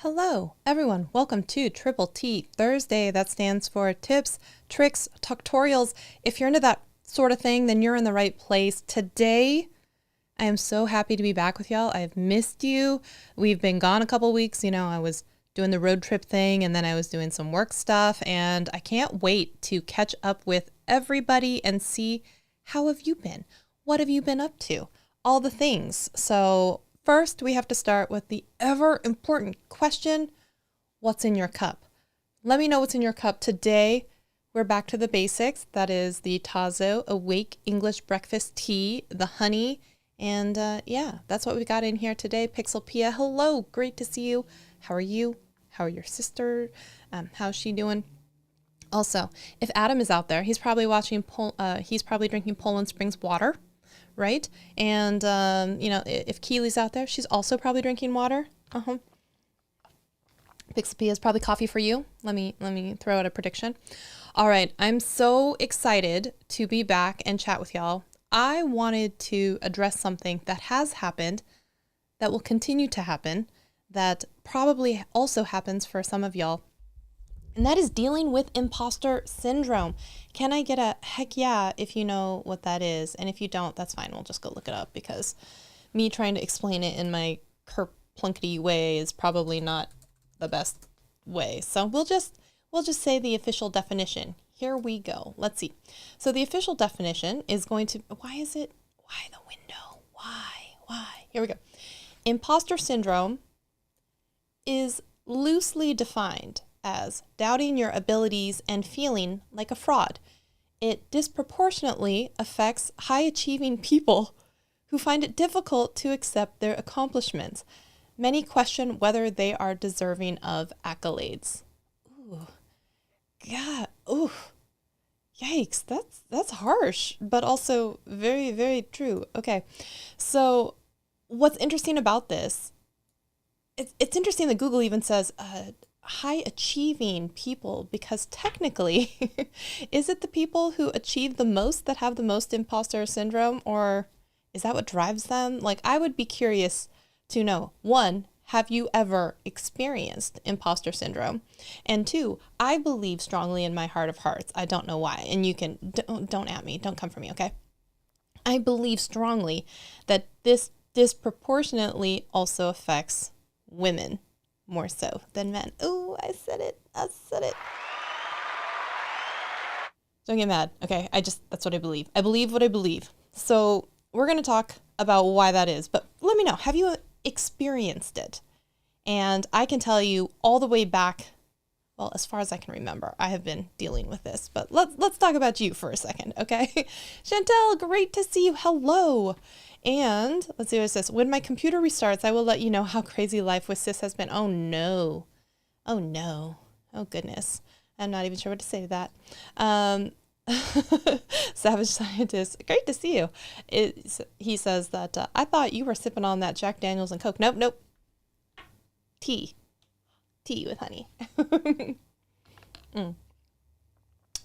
Hello, everyone. Welcome to Triple T Thursday. That stands for tips, tricks, tutorials. If you're into that sort of thing, then you're in the right place. Today, I am so happy to be back with y'all. I've missed you. We've been gone a couple weeks. I was doing the road trip thing and then I was doing some work stuff, and I can't wait to catch up with everybody and see how have you been? What have you been up to? All the things. So first, we have to start with the ever important question, what's in your cup? Let me know what's in your cup. Today, we're back to the basics. That is the Tazo Awake English Breakfast Tea, the honey, and yeah, that's what we got in here today. Pixelpia, hello, great to see you. How are you? How are your sister? How's she doing? Also, if Adam is out there, he's probably he's probably drinking Poland Springs water, right? And if Keely's out there, she's also probably drinking water. Pixelpia is probably coffee for you. Let me throw out a prediction. All right, I'm so excited to be back and chat with y'all. I wanted to address something that has happened, that will continue to happen, that probably also happens for some of y'all. And that is dealing with imposter syndrome. Can I get a heck yeah if you know what that is? And if you don't, that's fine. We'll just go look it up, because me trying to explain it in my kerplunkety way is probably not the best way. So we'll just say the official definition. Here we go. Let's see. So the official definition is going to, why the window? Why? Here we go. Imposter syndrome is loosely defined as doubting your abilities and feeling like a fraud. It disproportionately affects high-achieving people who find it difficult to accept their accomplishments. Many question whether they are deserving of accolades. Ooh, God, ooh, yikes, that's harsh, but also very, very true. Okay, so what's interesting about this, it's interesting that Google even says high achieving people, because technically, is it the people who achieve the most that have the most imposter syndrome, or is that what drives them? Like, I would be curious to know, one, have you ever experienced imposter syndrome? And two, I believe strongly in my heart of hearts, I don't know why, and you can, don't at me, don't come for me, okay? I believe strongly that this disproportionately also affects women more so than men. Ooh, I said it. Don't get mad. Okay, that's what I believe. I believe what I believe. So we're going to talk about why that is, but let me know, have you experienced it? And I can tell you all the way back, well, as far as I can remember, I have been dealing with this, but let's talk about you for a second, okay? Chantel, great to see you. Hello. And let's see what it says. When my computer restarts, I will let you know how crazy life with sis has been. Oh no. Oh goodness. I'm not even sure what to say to that. Savage Scientist, great to see you. He says that I thought you were sipping on that Jack Daniels and Coke. Nope. Tea with honey.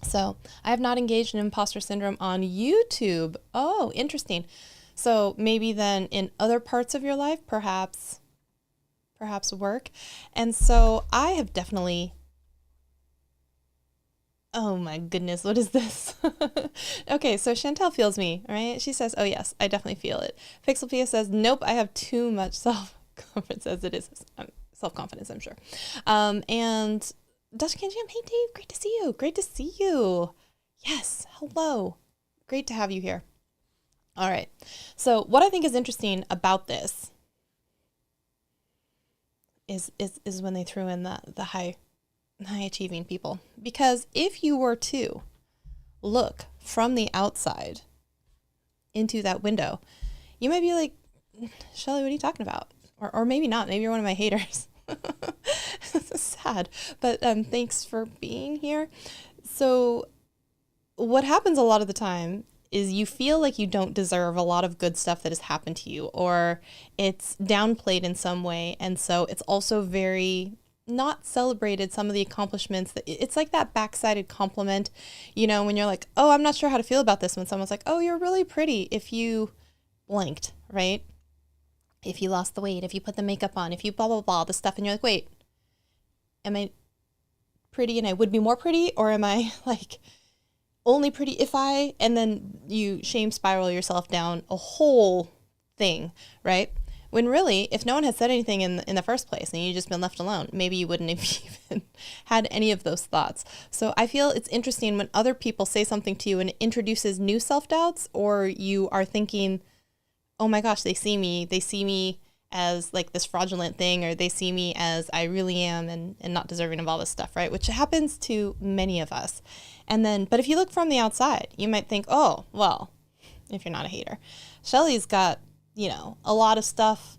So I have not engaged in imposter syndrome on YouTube. Oh, interesting. So maybe then in other parts of your life, perhaps work. And so I have definitely, oh my goodness, what is this? Okay, so Chantel feels me, right? She says, oh yes, I definitely feel it. Pixelpia says, nope, I have too much self-confidence as it is. Self-confidence, I'm sure. And Dutch Can Jam, hey Dave, great to see you. Yes, hello. Great to have you here. All right. So what I think is interesting about this is when they threw in the high achieving people, because if you were to look from the outside into that window, you might be like, Shelly, what are you talking about? Or maybe not. Maybe you're one of my haters. This is sad, but thanks for being here. So what happens a lot of the time is you feel like you don't deserve a lot of good stuff that has happened to you, or it's downplayed in some way. And so it's also very not celebrated, some of the accomplishments. It's like that backsided compliment, when you're like, oh, I'm not sure how to feel about this, when someone's like, oh, you're really pretty if you blanked, right? If you lost the weight, if you put the makeup on, if you blah, blah, blah, the stuff, and you're like, wait, am I pretty and I would be more pretty? Or am I like only pretty if I, and then you shame spiral yourself down a whole thing, right? When really, if no one had said anything in the first place and you just been left alone, maybe you wouldn't have even had any of those thoughts. So I feel it's interesting when other people say something to you and it introduces new self-doubts, or you are thinking, oh my gosh, they see me as like this fraudulent thing, or they see me as I really am and not deserving of all this stuff, right? Which happens to many of us. And then, but if you look from the outside, you might think, oh, well, if you're not a hater, Shelly's got, you know, a lot of stuff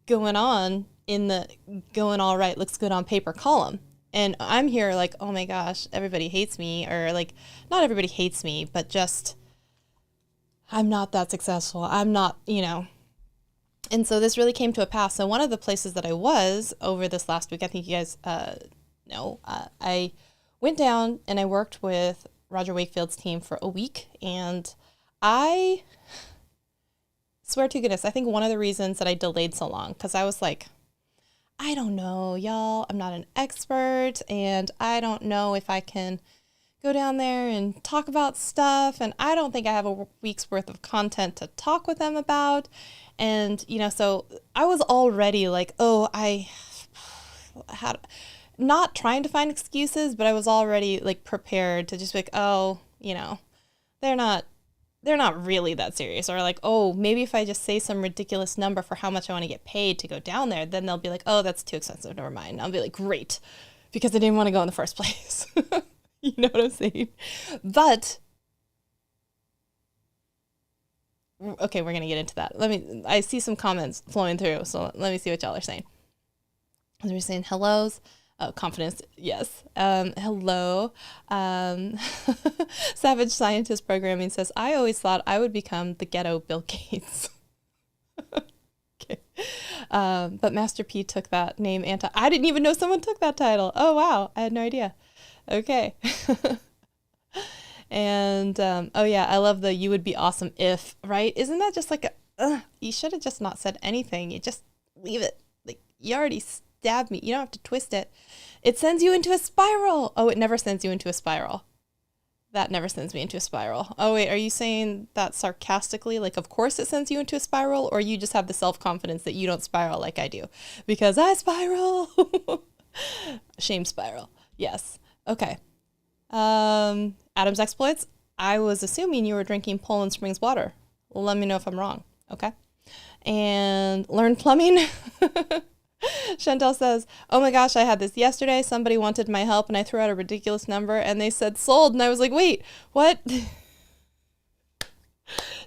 going on in the going all right, looks good on paper column. And I'm here like, oh my gosh, everybody hates me, or like, not everybody hates me, but just, I'm not that successful. I'm not, you know. And so this really came to a pass. So one of the places that I was over this last week, I think you guys know, I went down and I worked with Roger Wakefield's team for a week. And I swear to goodness, I think one of the reasons that I delayed so long, because I was like, I don't know, y'all, I'm not an expert, and I don't know if I can go down there and talk about stuff, and I don't think I have a week's worth of content to talk with them about. And, you know, so I was already like, oh, I had, not trying to find excuses, but I was already like prepared to just be like, oh, you know, they're not really that serious. Or like, oh, maybe if I just say some ridiculous number for how much I want to get paid to go down there, then they'll be like, oh, that's too expensive, never mind. I'll be like, great, because I didn't want to go in the first place. You know what I'm saying? But okay, we're going to get into that. I see some comments flowing through, so let me see what y'all are saying. They're saying hellos. Oh, confidence. Yes. Hello. Savage Scientist Programming says, I always thought I would become the ghetto Bill Gates. Okay. But Master P took that name I didn't even know someone took that title. Oh, wow. I had no idea. Okay. And, oh yeah, I love the you would be awesome if, right? Isn't that just like you should have just not said anything. You just leave it. Like, you already stabbed me. You don't have to twist it. It sends you into a spiral. Oh, it never sends you into a spiral. That never sends me into a spiral. Oh, wait, are you saying that sarcastically? Like, of course it sends you into a spiral, or you just have the self-confidence that you don't spiral like I do? Because I spiral. Shame spiral. Yes. Okay. Adam's Exploits. I was assuming you were drinking Poland Springs water. Let me know if I'm wrong. Okay. And learn plumbing. Chantel says, oh my gosh, I had this yesterday. Somebody wanted my help and I threw out a ridiculous number and they said sold. And I was like, wait, what?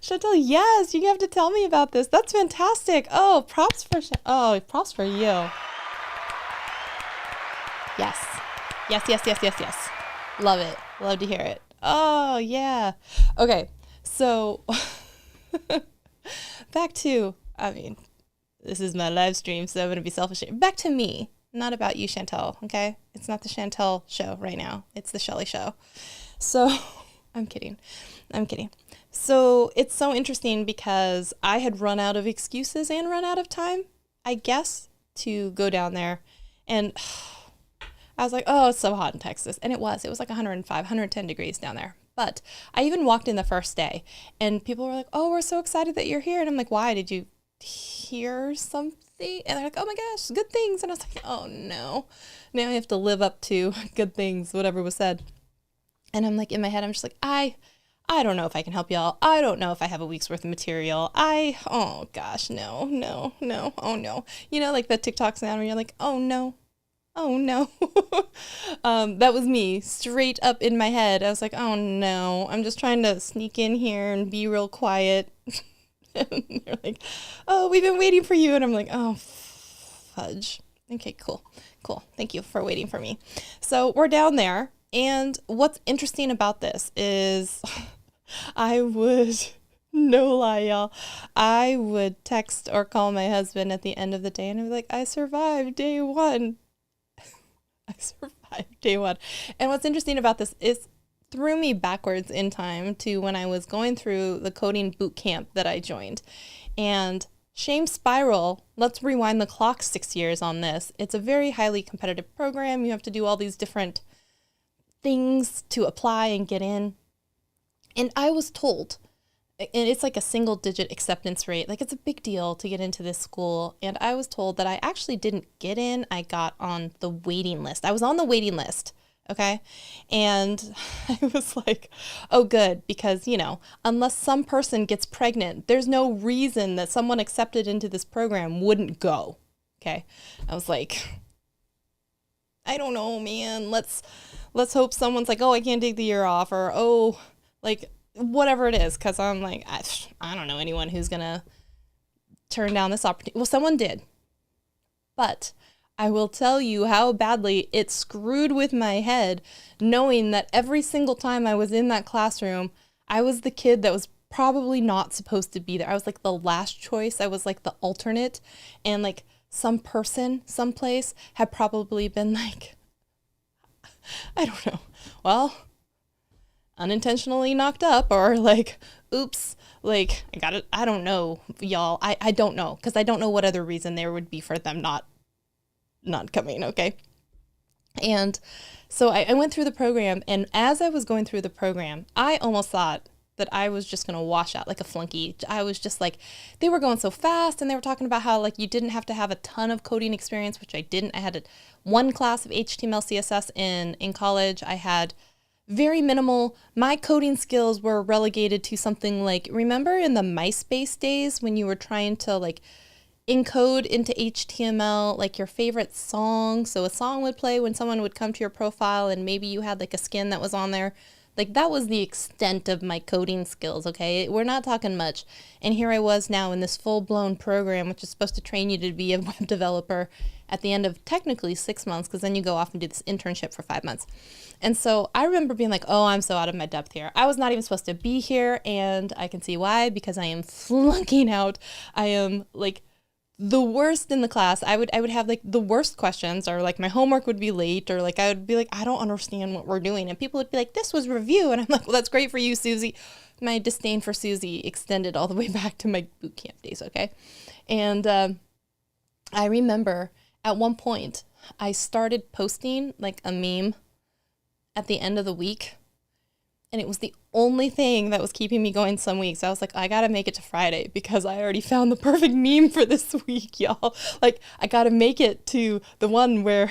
Chantel, yes, you have to tell me about this. That's fantastic. Oh, props for you. Yes. Yes. Love it. Love to hear it. Oh, yeah. Okay. So back to, this is my live stream, so I'm going to be selfish. Back to me, not about you, Chantel, okay? It's not the Chantel show right now. It's the Shelly show. So I'm kidding. So it's so interesting because I had run out of excuses and run out of time, I guess, to go down there. And I was like, oh, it's so hot in Texas. And it was like 105, 110 degrees down there. But I even walked in the first day and people were like, oh, we're so excited that you're here. And I'm like, why? Did you hear something? And they're like, oh my gosh, good things. And I was like, oh no, now I have to live up to good things, whatever was said. And I'm like, in my head, I'm just like, I don't know if I can help y'all. I don't know if I have a week's worth of material. Oh gosh, no, oh no. You know, like the TikTok sound where you're like, oh no. That was me straight up in my head. I was like, oh no, I'm just trying to sneak in here and be real quiet. And they're like, oh, we've been waiting for you. And I'm like, oh, fudge. Okay, cool. Thank you for waiting for me. So we're down there. And what's interesting about this is no lie, y'all, I would text or call my husband at the end of the day and I'd be like, I survived day one. And what's interesting about this is threw me backwards in time to when I was going through the coding boot camp that I joined. And Shame spiral. Let's rewind the clock 6 years on this. It's a very highly competitive program. You have to do all these different things to apply and get in. And I was told, and it's like a single digit acceptance rate. Like, it's a big deal to get into this school. And I was told that I actually didn't get in. I got on the waiting list. I was on the waiting list. Okay. And I was like, oh, good. Because, unless some person gets pregnant, there's no reason that someone accepted into this program wouldn't go. Okay. I was like, I don't know, man. Let's hope someone's like, oh, I can't take the year off, or, oh, like, whatever it is. Cause I'm like, I don't know anyone who's going to turn down this opportunity. Well, someone did, but I will tell you how badly it screwed with my head, knowing that every single time I was in that classroom, I was the kid that was probably not supposed to be there. I was like the last choice. I was like the alternate, and like some person, someplace had probably been like, I don't know, well, unintentionally knocked up, or like, oops, like I got it. I don't know, y'all. I don't know, because I don't know what other reason there would be for them not coming. Okay. And so I went through the program, and as I was going through the program, I almost thought that I was just going to wash out like a flunky. I was just like, they were going so fast, and they were talking about how like you didn't have to have a ton of coding experience, which I didn't. I had one class of HTML, CSS in college. I had very minimal. My coding skills were relegated to something like, remember in the MySpace days when you were trying to like encode into HTML like your favorite song? So a song would play when someone would come to your profile, and maybe you had like a skin that was on there. Like, that was the extent of my coding skills, okay? We're not talking much. And here I was now in this full-blown program, which is supposed to train you to be a web developer at the end of technically 6 months, because then you go off and do this internship for 5 months. And so I remember being like, oh, I'm so out of my depth here. I was not even supposed to be here, and I can see why, because I am flunking out. I am like the worst in the class. I would have like the worst questions, or like my homework would be late, or like I would be like, I don't understand what we're doing. And people would be like, this was review. And I'm like, well, that's great for you, Susie. My disdain for Susie extended all the way back to my boot camp days. Okay. And I remember at one point I started posting like a meme at the end of the week, and it was the only thing that was keeping me going some weeks. I was like, I got to make it to Friday, because I already found the perfect meme for this week, y'all. Like, I got to make it to the one where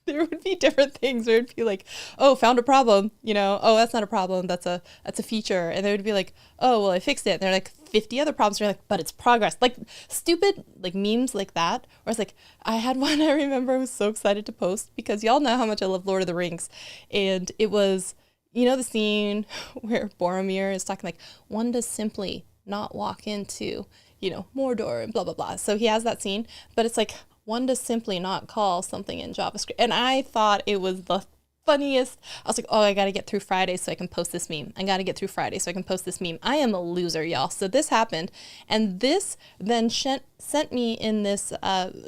there would be different things where it'd be like, oh, found a problem, oh, that's not a problem, that's a feature. And they would be like, oh, well, I fixed it. And they're like 50 other problems. And you're like, but it's progress. Like, stupid like memes like that. Or it's like, I had one I remember I was so excited to post, because y'all know how much I love Lord of the Rings. And it was, the scene where Boromir is talking like, one does simply not walk into, Mordor and blah, blah, blah. So he has that scene, but it's like, one does simply not call something in JavaScript. And I thought it was the funniest. I was like, oh, I got to get through Friday so I can post this meme. I got to get through Friday so I can post this meme. I am a loser, y'all. So this happened. And this then sent me in this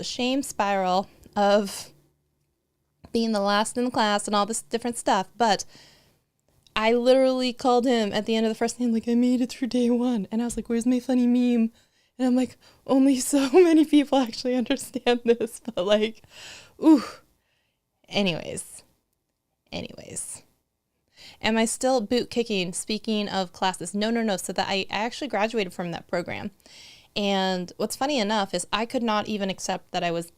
shame spiral of being the last in the class and all this different stuff. But I literally called him at the end of the first day. I'm like, I made it through day one. And I was like, where's my funny meme? And I'm like, only so many people actually understand this. But like, ooh. Anyways. Am I still boot kicking? Speaking of classes, no. So that I actually graduated from that program. And what's funny enough is I could not even accept that I was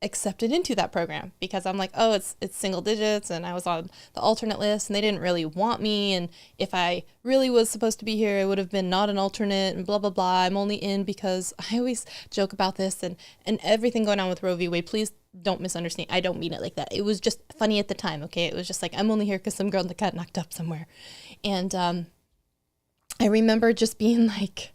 accepted into that program, because I'm like, oh, it's single digits, and I was on the alternate list, and they didn't really want me, and if I really was supposed to be here, it would have been not an alternate, and blah blah blah. I'm only in because I always joke about this and everything going on with Roe v. Wade. Please don't misunderstand. I don't mean it like that. It was just funny at the time. Okay, it was just like, I'm only here because some girl that got knocked up somewhere. And I remember just being like,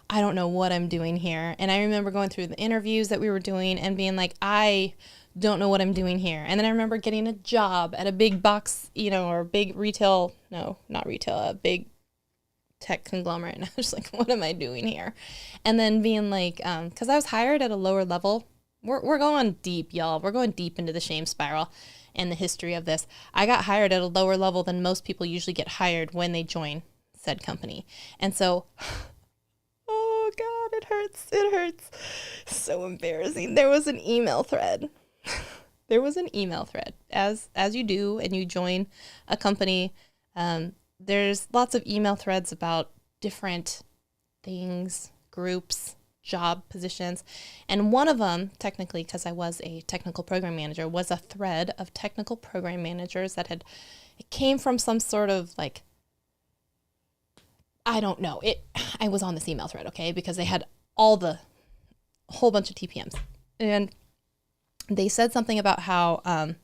I don't know what I'm doing here. And I remember going through the interviews that we were doing and being like, I don't know what I'm doing here. And then I remember getting a job at a big box, or big retail, no, not retail, a big tech conglomerate. And I was like, what am I doing here? And then being like, because I was hired at a lower level. We're going deep, y'all. We're going deep into the shame spiral and the history of this. I got hired at a lower level than most people usually get hired when they join said company. And so... God, it hurts. It hurts. So embarrassing. There was an email thread. There was an email thread, as you do, and you join a company. There's lots of email threads about different things, groups, job positions. And one of them, technically, because I was a technical program manager, was a thread of technical program managers that it came from some sort of like, I don't know. I was on this email thread, okay, because they had a whole bunch of TPMs. And they said something about how,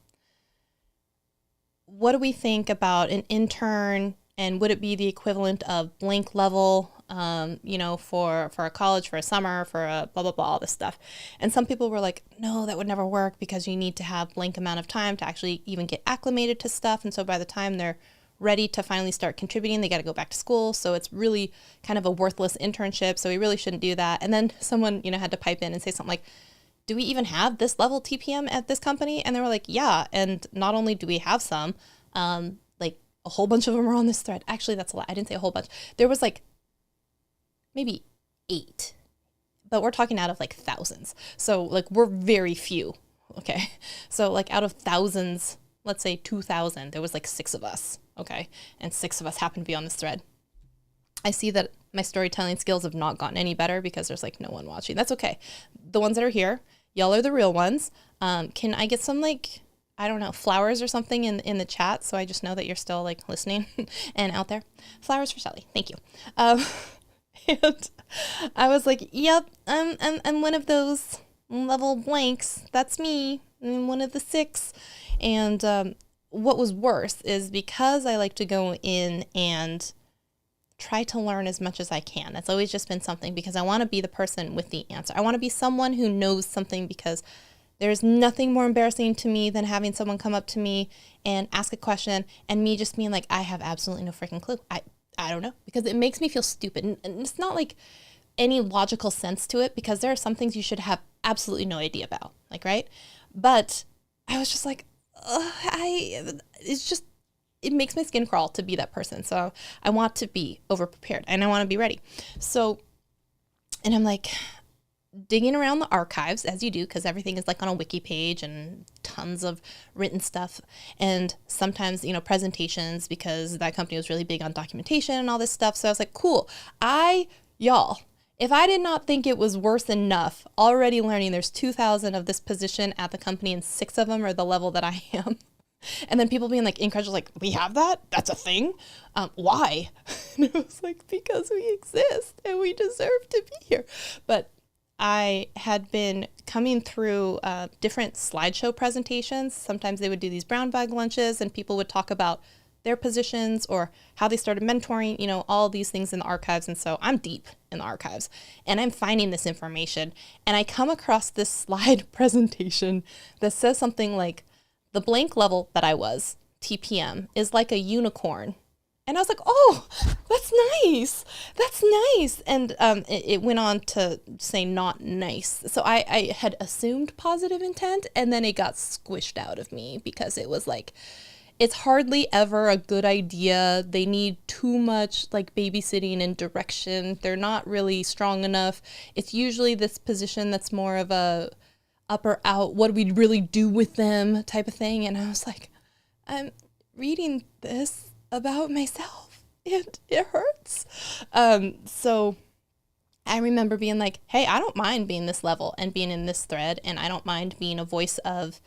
what do we think about an intern, and would it be the equivalent of blank level, for a college, for a summer, for a blah, blah, blah, all this stuff. And some people were like, no, that would never work because you need to have blank amount of time to actually even get acclimated to stuff. And so by the time they're ready to finally start contributing, they got to go back to school. So it's really kind of a worthless internship. So we really shouldn't do that. And then someone, had to pipe in and say something like, do we even have this level TPM at this company? And they were like, yeah. And not only do we have some, like a whole bunch of them are on this thread. Actually, that's a lot. I didn't say a whole bunch. There was like maybe 8, but we're talking out of like thousands. So like we're very few. Okay. So like out of thousands, let's say 2,000, there was like 6 of us. Okay. And 6 of us happen to be on this thread. I see that my storytelling skills have not gotten any better because there's like no one watching. That's okay. The ones that are here, y'all are the real ones. Can I get some like, I don't know, flowers or something in the chat so I just know that you're still like listening and out there? Flowers for Shelly. Thank you. And I was like, yep, I'm one of those level blanks. That's me. I'm one of the 6. And what was worse is because I like to go in and try to learn as much as I can. That's always just been something because I want to be the person with the answer. I want to be someone who knows something because there's nothing more embarrassing to me than having someone come up to me and ask a question and me just being like, I have absolutely no freaking clue. I don't know, because it makes me feel stupid. And it's not like any logical sense to it because there are some things you should have absolutely no idea about, like, right? But I was just like, it makes my skin crawl to be that person. So I want to be over prepared and I want to be ready. So, and I'm like digging around the archives as you do, because everything is like on a wiki page and tons of written stuff. And sometimes, presentations, because that company was really big on documentation and all this stuff. So I was like, cool. If I did not think it was worth enough already learning there's 2,000 of this position at the company and 6 of them are the level that I am. And then people being like incredulous, like, we have that? That's a thing? Why? And it was like, because we exist and we deserve to be here. But I had been coming through different slideshow presentations. Sometimes they would do these brown bag lunches and people would talk about their positions or how they started mentoring, all these things in the archives. And so I'm deep in the archives and I'm finding this information. And I come across this slide presentation that says something like, the blank level that I was, TPM, is like a unicorn. And I was like, oh, that's nice. That's nice. And it went on to say not nice. So I had assumed positive intent and then it got squished out of me because it was like, it's hardly ever a good idea. They need too much like babysitting and direction. They're not really strong enough. It's usually this position that's more of a up or out, what do we really do with them type of thing. And I was like, I'm reading this about myself and it hurts. So I remember being like, hey, I don't mind being this level and being in this thread. And I don't mind being a voice of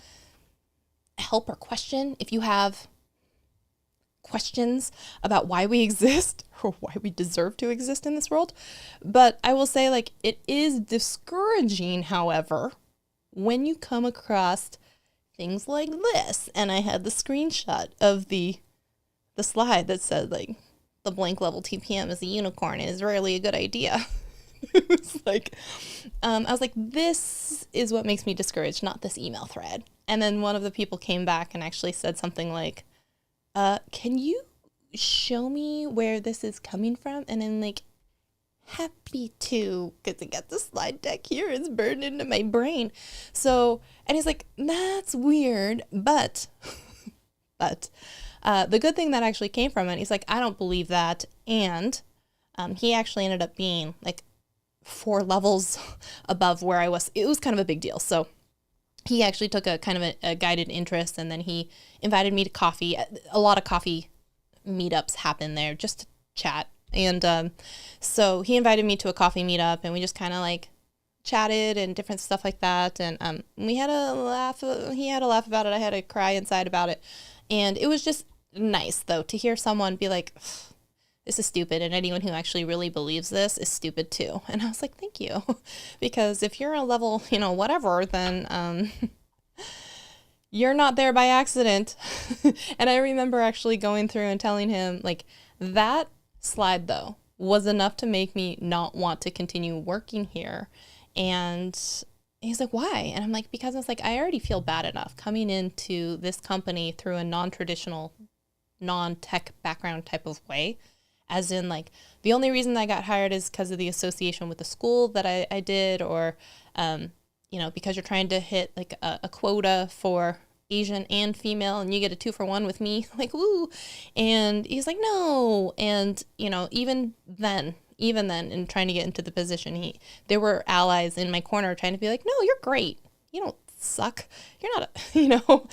help or question. If you have questions about why we exist or why we deserve to exist in this world. But I will say, like, it is discouraging, however, when you come across things like this. And I had the screenshot of the slide that said like the blank level TPM is a unicorn and is rarely a good idea. It was like, I was like, this is what makes me discouraged, not this email thread. And then one of the people came back and actually said something like, can you show me where this is coming from? And then like, happy to, because I got the slide deck here, it's burned into my brain. So, and he's like, that's weird, but the good thing that actually came from it, he's like, I don't believe that. And he actually ended up being like 4 levels above where I was. It was kind of a big deal. So he actually took a kind of a guided interest, and then he invited me to coffee. A lot of coffee meetups happen there just to chat. And so he invited me to a coffee meetup, and we just kind of like chatted and different stuff like that. And we had a laugh. He had a laugh about it. I had a cry inside about it. And it was just nice, though, to hear someone be like, this is stupid, and anyone who actually really believes this is stupid too. And I was like, thank you. Because if you're a level, whatever, then you're not there by accident. And I remember actually going through and telling him, like, that slide, though, was enough to make me not want to continue working here. And he's like, why? And I'm like, because I was like, I already feel bad enough coming into this company through a non-traditional, non-tech background type of way. As in, like, the only reason I got hired is because of the association with the school that I did, or, because you're trying to hit, like, a quota for Asian and female, and you get a 2-for-1 with me, like, woo. And he's like, no. And, even then, in trying to get into the position, there were allies in my corner trying to be like, no, you're great. You don't suck. You're not,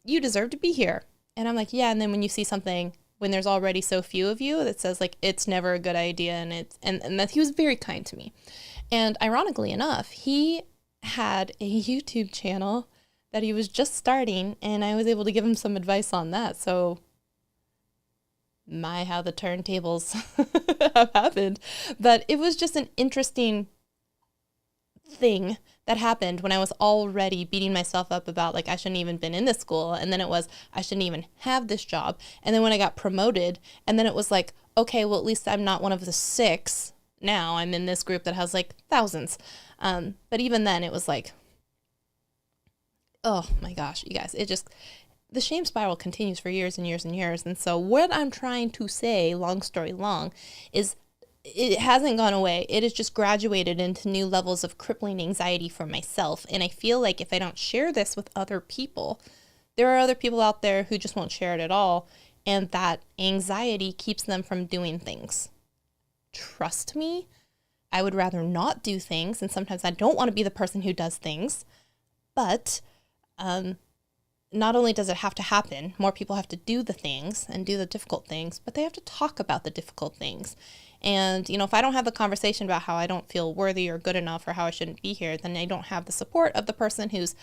you deserve to be here. And I'm like, yeah. And then when you see something, when there's already so few of you, that says like, it's never a good idea. And that he was very kind to me. And ironically enough, he had a YouTube channel that he was just starting, and I was able to give him some advice on that. So how the turntables have happened. But it was just an interesting thing that happened when I was already beating myself up about, like, I shouldn't even been in this school. And then it was, I shouldn't even have this job. And then when I got promoted, and then it was like, okay, well, at least I'm not one of the 6. Now I'm in this group that has like thousands. But even then it was like, oh my gosh, you guys, the shame spiral continues for years and years and years. And so what I'm trying to say, long story long, is it hasn't gone away. It has just graduated into new levels of crippling anxiety for myself. And I feel like if I don't share this with other people, there are other people out there who just won't share it at all. And that anxiety keeps them from doing things. Trust me, I would rather not do things. And sometimes I don't want to be the person who does things. But not only does it have to happen, more people have to do the things and do the difficult things, but they have to talk about the difficult things. And, if I don't have the conversation about how I don't feel worthy or good enough or how I shouldn't be here, then I don't have the support of the person who's,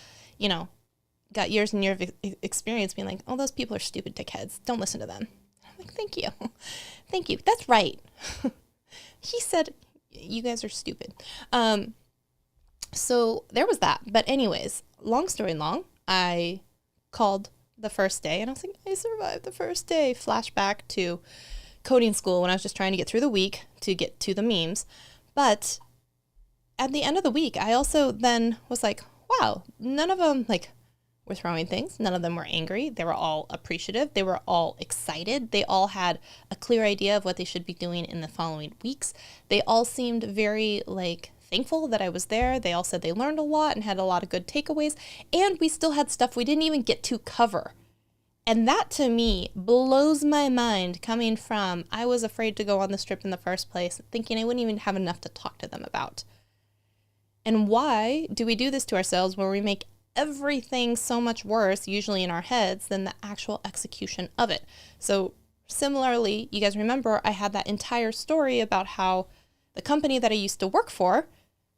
got years and years of experience being like, oh, those people are stupid dickheads. Don't listen to them. I'm like, thank you. Thank you. That's right. He said, you guys are stupid. So there was that. But anyways, long story long, I called the first day and I was like, I survived the first day. Flashback to coding school when I was just trying to get through the week to get to the memes. But at the end of the week, I also then was like, wow, none of them were throwing things. None of them were angry. They were all appreciative. They were all excited. They all had a clear idea of what they should be doing in the following weeks. They all seemed very thankful that I was there. They all said they learned a lot and had a lot of good takeaways. And we still had stuff we didn't even get to cover. And that to me blows my mind, coming from, I was afraid to go on this trip in the first place, thinking I wouldn't even have enough to talk to them about. And why do we do this to ourselves where we make everything so much worse, usually in our heads, than the actual execution of it? So similarly, you guys remember I had that entire story about how the company that I used to work for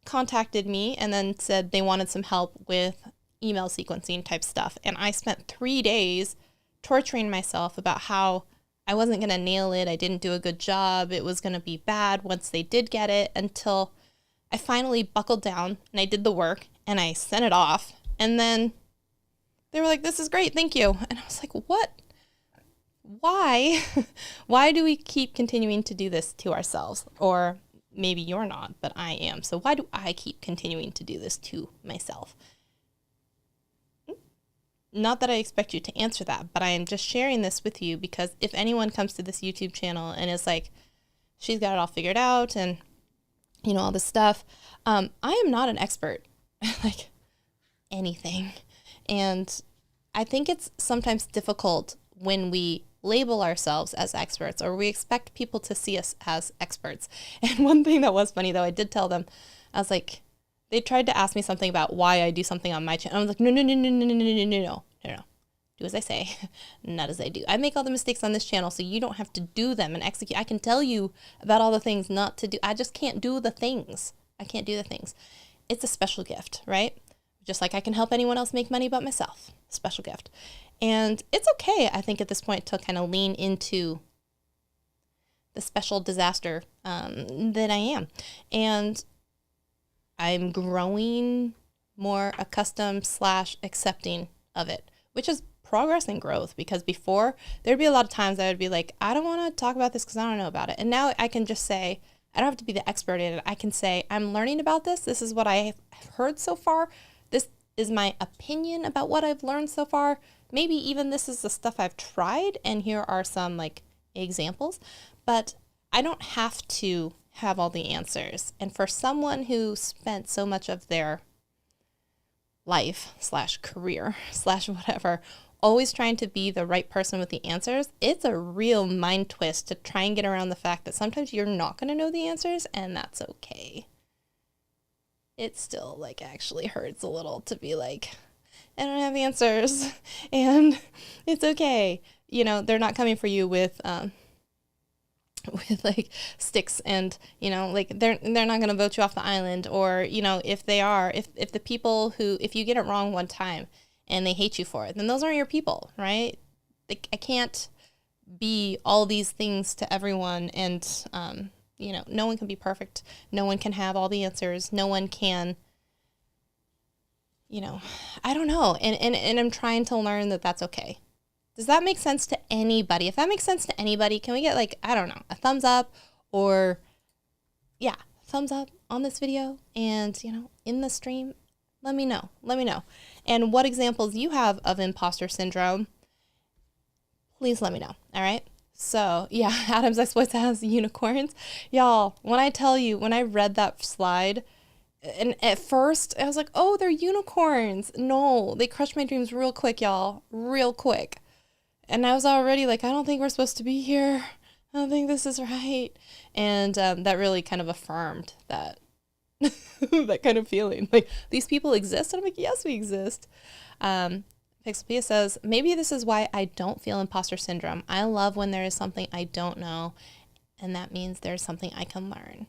contacted me and then said they wanted some help with email sequencing type stuff. And I spent 3 days torturing myself about how I wasn't going to nail it. I didn't do a good job. It was going to be bad once they did get it, until I finally buckled down and I did the work and I sent it off. And then they were like, this is great. Thank you. And I was like, what? Why? Why do we keep continuing to do this to ourselves? Or maybe you're not, but I am. So why do I keep continuing to do this to myself? Not that I expect you to answer that, but I am just sharing this with you because if anyone comes to this YouTube channel and is like, she's got it all figured out and, all this stuff, I am not an expert, anything. And I think it's sometimes difficult when we label ourselves as experts, or we expect people to see us as experts. And one thing that was funny, though, I did tell them, I was like, they tried to ask me something about why I do something on my channel. I was like, no. Do as I say, not as I do. I make all the mistakes on this channel, so you don't have to do them and execute. I can tell you about all the things not to do. I just can't do the things. I can't do the things. It's a special gift, right? Just like I can help anyone else make money but myself. Special gift. And it's okay, I think, at this point to kind of lean into the special disaster that I am. And I'm growing more accustomed / accepting of it, which is progress and growth, because before there'd be a lot of times I would be like, I don't want to talk about this because I don't know about it. And now I can just say, I don't have to be the expert in it. I can say, I'm learning about this. This is what I have heard so far. This is my opinion about what I've learned so far. Maybe even this is the stuff I've tried, and here are some like examples, but I don't have to have all the answers. And for someone who spent so much of their life / career / whatever always trying to be the right person with the answers, it's a real mind twist to try and get around the fact that sometimes you're not going to know the answers, and that's okay. It still like actually hurts a little to be like, I don't have answers and it's okay. You know, they're not coming for you with like sticks, and you know, like they're not going to vote you off the island, or you know, if they are, if the people who, if you get it wrong one time and they hate you for it, then those aren't your people, right? Like, I can't be all these things to everyone, and you know, no one can be perfect. No one can have all the answers. No one can, you know, I don't know. And I'm trying to learn that that's okay. Does that make sense to anybody? If that makes sense to anybody, can we get like, I don't know, a thumbs up, or yeah, thumbs up on this video, and, you know, in the stream, let me know. And what examples you have of imposter syndrome, please let me know. All right. So yeah, Adam's exploits has unicorns. Y'all, when I tell you, when I read that slide, and at first I was like, oh, they're unicorns. No, they crushed my dreams real quick, y'all, real quick. And I was already like, I don't think we're supposed to be here. I don't think this is right. And that really kind of affirmed that, that kind of feeling. Like, these people exist? And I'm like, yes, we exist. Pixelpia says, maybe this is why I don't feel imposter syndrome. I love when there is something I don't know, and that means there's something I can learn.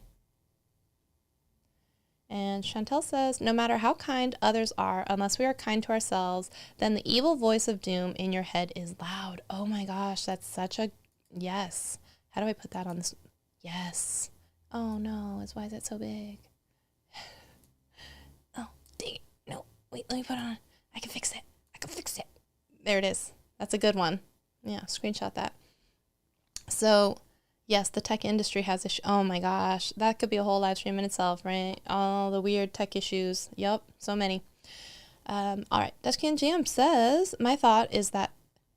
And Chantel says, no matter how kind others are, unless we are kind to ourselves, then the evil voice of doom in your head is loud. Oh my gosh, that's such a yes. How do I put that on this? Yes. Oh no, why is it so big? Oh, dang it. No, wait, let me put it on. I can fix it. There it is. That's a good one. Yeah, screenshot that. So, yes, the tech industry has oh my gosh, that could be a whole live stream in itself, right? All the weird tech issues. Yep, so many. All right, Dusky Jam says, my thought is that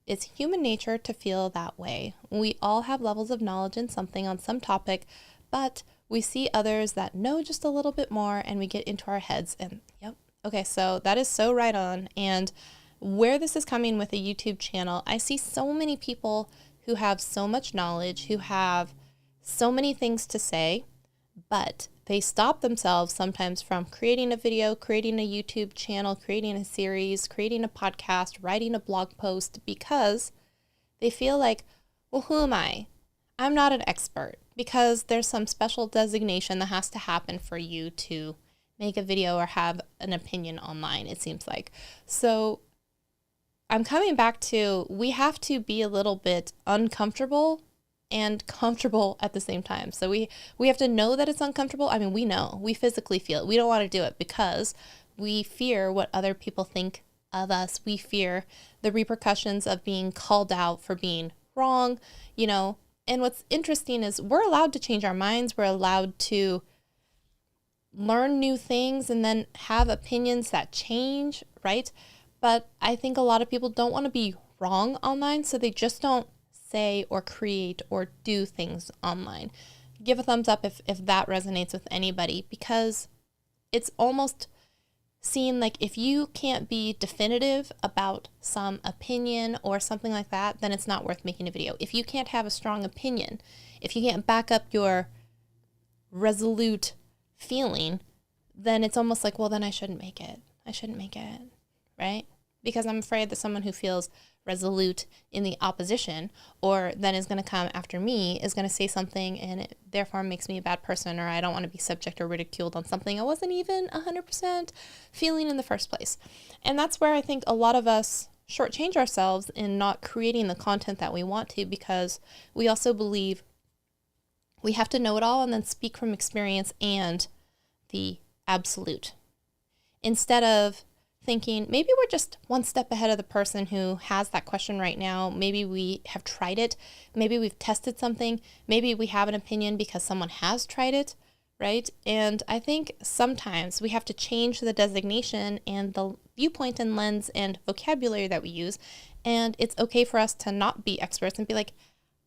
it's human nature to feel that way. We all have levels of knowledge in something on some topic, but we see others that know just a little bit more, and we get into our heads, and yep. Okay, so that is so right on. And where this is coming with a YouTube channel, I see so many people who have so much knowledge, who have so many things to say, but they stop themselves sometimes from creating a video, creating a YouTube channel, creating a series, creating a podcast, writing a blog post, because they feel like, well, who am I? I'm not an expert, because there's some special designation that has to happen for you to make a video or have an opinion online, it seems like. So I'm coming back to, we have to be a little bit uncomfortable and comfortable at the same time. So we have to know that it's uncomfortable. I mean, we know, we physically feel it. We don't want to do it because we fear what other people think of us. We fear the repercussions of being called out for being wrong, you know. And what's interesting is we're allowed to change our minds. We're allowed to learn new things and then have opinions that change, right? But I think a lot of people don't want to be wrong online, so they just don't say or create or do things online. Give a thumbs up if that resonates with anybody, because it's almost seen like if you can't be definitive about some opinion or something like that, then it's not worth making a video. If you can't have a strong opinion, if you can't back up your resolute feeling, then it's almost like, well, then I shouldn't make it. I shouldn't make it, right? Because I'm afraid that someone who feels resolute in the opposition or then is going to come after me is going to say something and it therefore makes me a bad person, or I don't want to be subject or ridiculed on something I wasn't even 100% feeling in the first place. And that's where I think a lot of us shortchange ourselves in not creating the content that we want to, because we also believe we have to know it all and then speak from experience and the absolute, instead of thinking maybe we're just one step ahead of the person who has that question right now. Maybe we have tried it. Maybe we've tested something. Maybe we have an opinion because someone has tried it, right? And I think sometimes we have to change the designation and the viewpoint and lens and vocabulary that we use. And it's okay for us to not be experts and be like,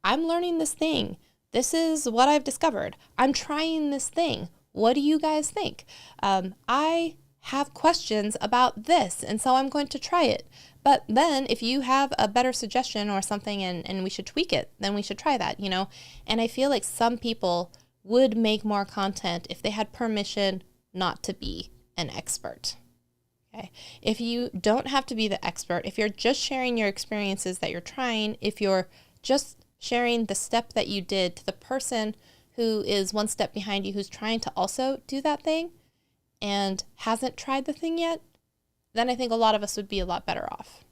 I'm learning this thing. This is what I've discovered. I'm trying this thing. What do you guys think? I have questions about this, and so I'm going to try it. But then if you have a better suggestion or something and we should tweak it, then we should try that, you know? And I feel like some people would make more content if they had permission not to be an expert. Okay. If you don't have to be the expert, if you're just sharing your experiences that you're trying, if you're just sharing the step that you did to the person who is one step behind you, who's trying to also do that thing and hasn't tried the thing yet, then I think a lot of us would be a lot better off.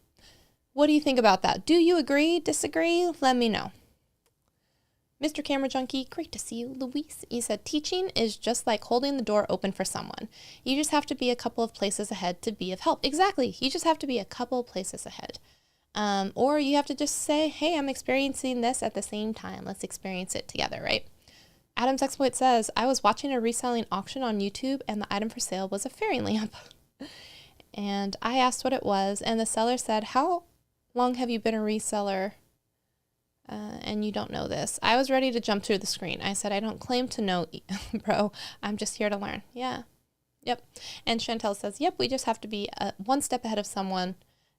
What do you think about that? Do you agree, disagree? Let me know. Mr. Camera Junkie, great to see you. Luis, he said, teaching is just like holding the door open for someone. You just have to be a couple of places ahead to be of help. Exactly. You just have to be a couple of places ahead. Or you have to just say, hey, I'm experiencing this at the same time. Let's experience it together, right? Adam's Exploit says, I was watching a reselling auction on YouTube and the item for sale was a fairy lamp. And I asked what it was, and the seller said, how long have you been a reseller and you don't know this? I was ready to jump through the screen. I said, I don't claim to know, bro. I'm just here to learn. Yeah. Yep. And Chantel says, yep, we just have to be one step ahead of someone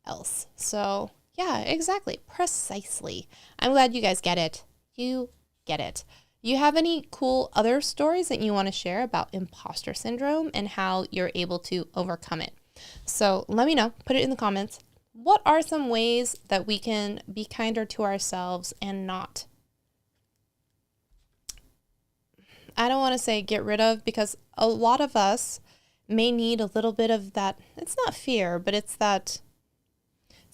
else. So yeah, exactly. Precisely. I'm glad you guys get it. You get it. You have any cool other stories that you want to share about imposter syndrome and how you're able to overcome it? So let me know. Put it in the comments. What are some ways that we can be kinder to ourselves and not, I don't want to say get rid of, because a lot of us may need a little bit of that. It's not fear, but it's that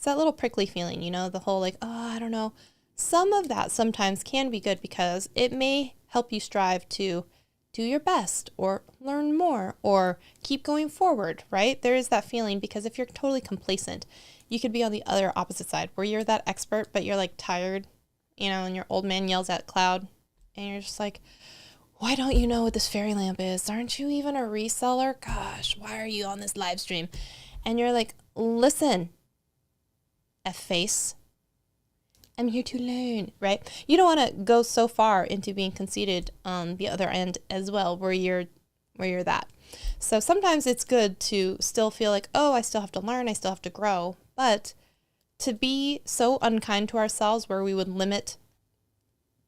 little prickly feeling, you know, the whole like, oh, I don't know. Some of that sometimes can be good because it may help you strive to do your best or learn more or keep going forward, right? There is that feeling, because if you're totally complacent, you could be on the other opposite side where you're that expert, but you're like tired, you know, and your old man yells at cloud and you're just like, why don't you know what this fairy lamp is? Aren't you even a reseller? Gosh, why are you on this live stream? And you're like, listen, F-face, I'm here to learn, right? You don't want to go so far into being conceited on the other end as well, where you're that. So sometimes it's good to still feel like, oh, I still have to learn, I still have to grow. But to be so unkind to ourselves where we would limit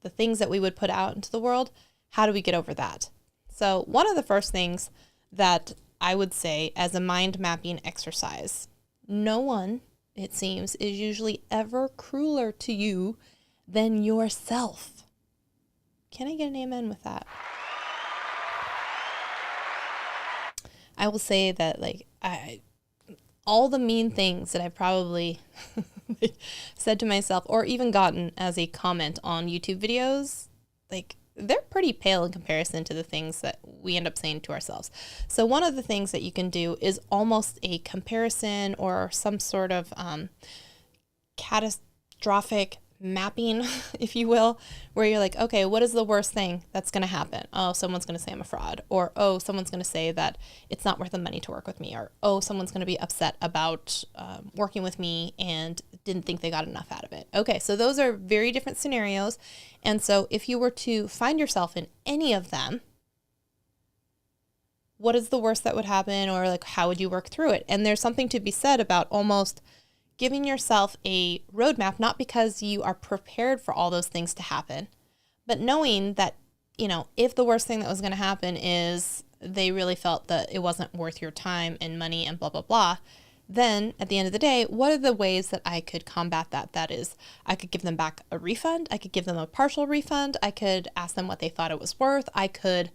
the things that we would put out into the world, how do we get over that? So one of the first things that I would say as a mind mapping exercise, no one, it seems, is usually ever crueler to you than yourself. Can I get an amen with that? I will say that, like, all the mean things that I've probably said to myself or even gotten as a comment on YouTube videos, like, they're pretty pale in comparison to the things that we end up saying to ourselves. So one of the things that you can do is almost a comparison or some sort of catastrophic mapping, if you will, where you're like, okay, what is the worst thing that's going to happen? Oh, someone's going to say I'm a fraud, or oh, someone's going to say that it's not worth the money to work with me, or oh, someone's going to be upset about working with me and didn't think they got enough out of it. Okay, so those are very different scenarios. And so if you were to find yourself in any of them, what is the worst that would happen, or like, how would you work through it? And there's something to be said about almost giving yourself a roadmap, not because you are prepared for all those things to happen, but knowing that, you know, if the worst thing that was going to happen is they really felt that it wasn't worth your time and money and blah, blah, blah, then at the end of the day, what are the ways that I could combat that? That is, I could give them back a refund. I could give them a partial refund. I could ask them what they thought it was worth. I could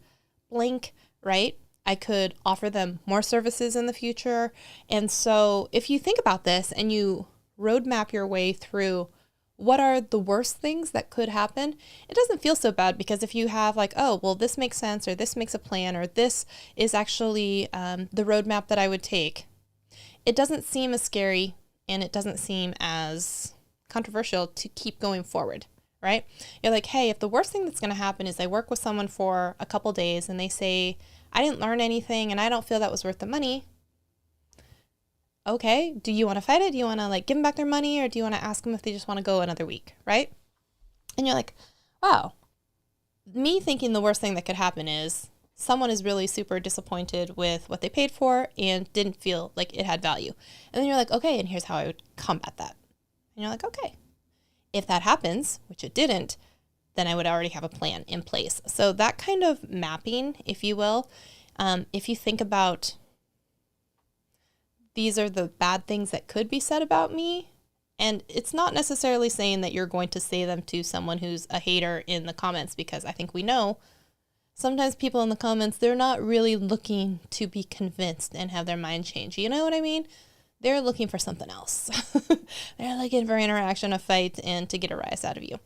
blink, right? I could offer them more services in the future. And so if you think about this and you roadmap your way through what are the worst things that could happen, it doesn't feel so bad, because if you have like, oh, well, this makes sense, or this makes a plan, or this is actually the roadmap that I would take, it doesn't seem as scary and it doesn't seem as controversial to keep going forward, right? You're like, hey, if the worst thing that's going to happen is I work with someone for a couple days and they say, I didn't learn anything and I don't feel that was worth the money. Okay, do you want to fight it? Do you want to like give them back their money, or do you want to ask them if they just want to go another week, right? And you're like, wow, me thinking the worst thing that could happen is someone is really super disappointed with what they paid for and didn't feel like it had value. And then you're like, okay, and here's how I would combat that. And you're like, okay, if that happens, which it didn't, then I would already have a plan in place. So that kind of mapping, if you will, if you think about these are the bad things that could be said about me, and it's not necessarily saying that you're going to say them to someone who's a hater in the comments, because I think we know sometimes people in the comments, they're not really looking to be convinced and have their mind change. You know what I mean? They're looking for something else. They're looking for interaction, a fight, and to get a rise out of you.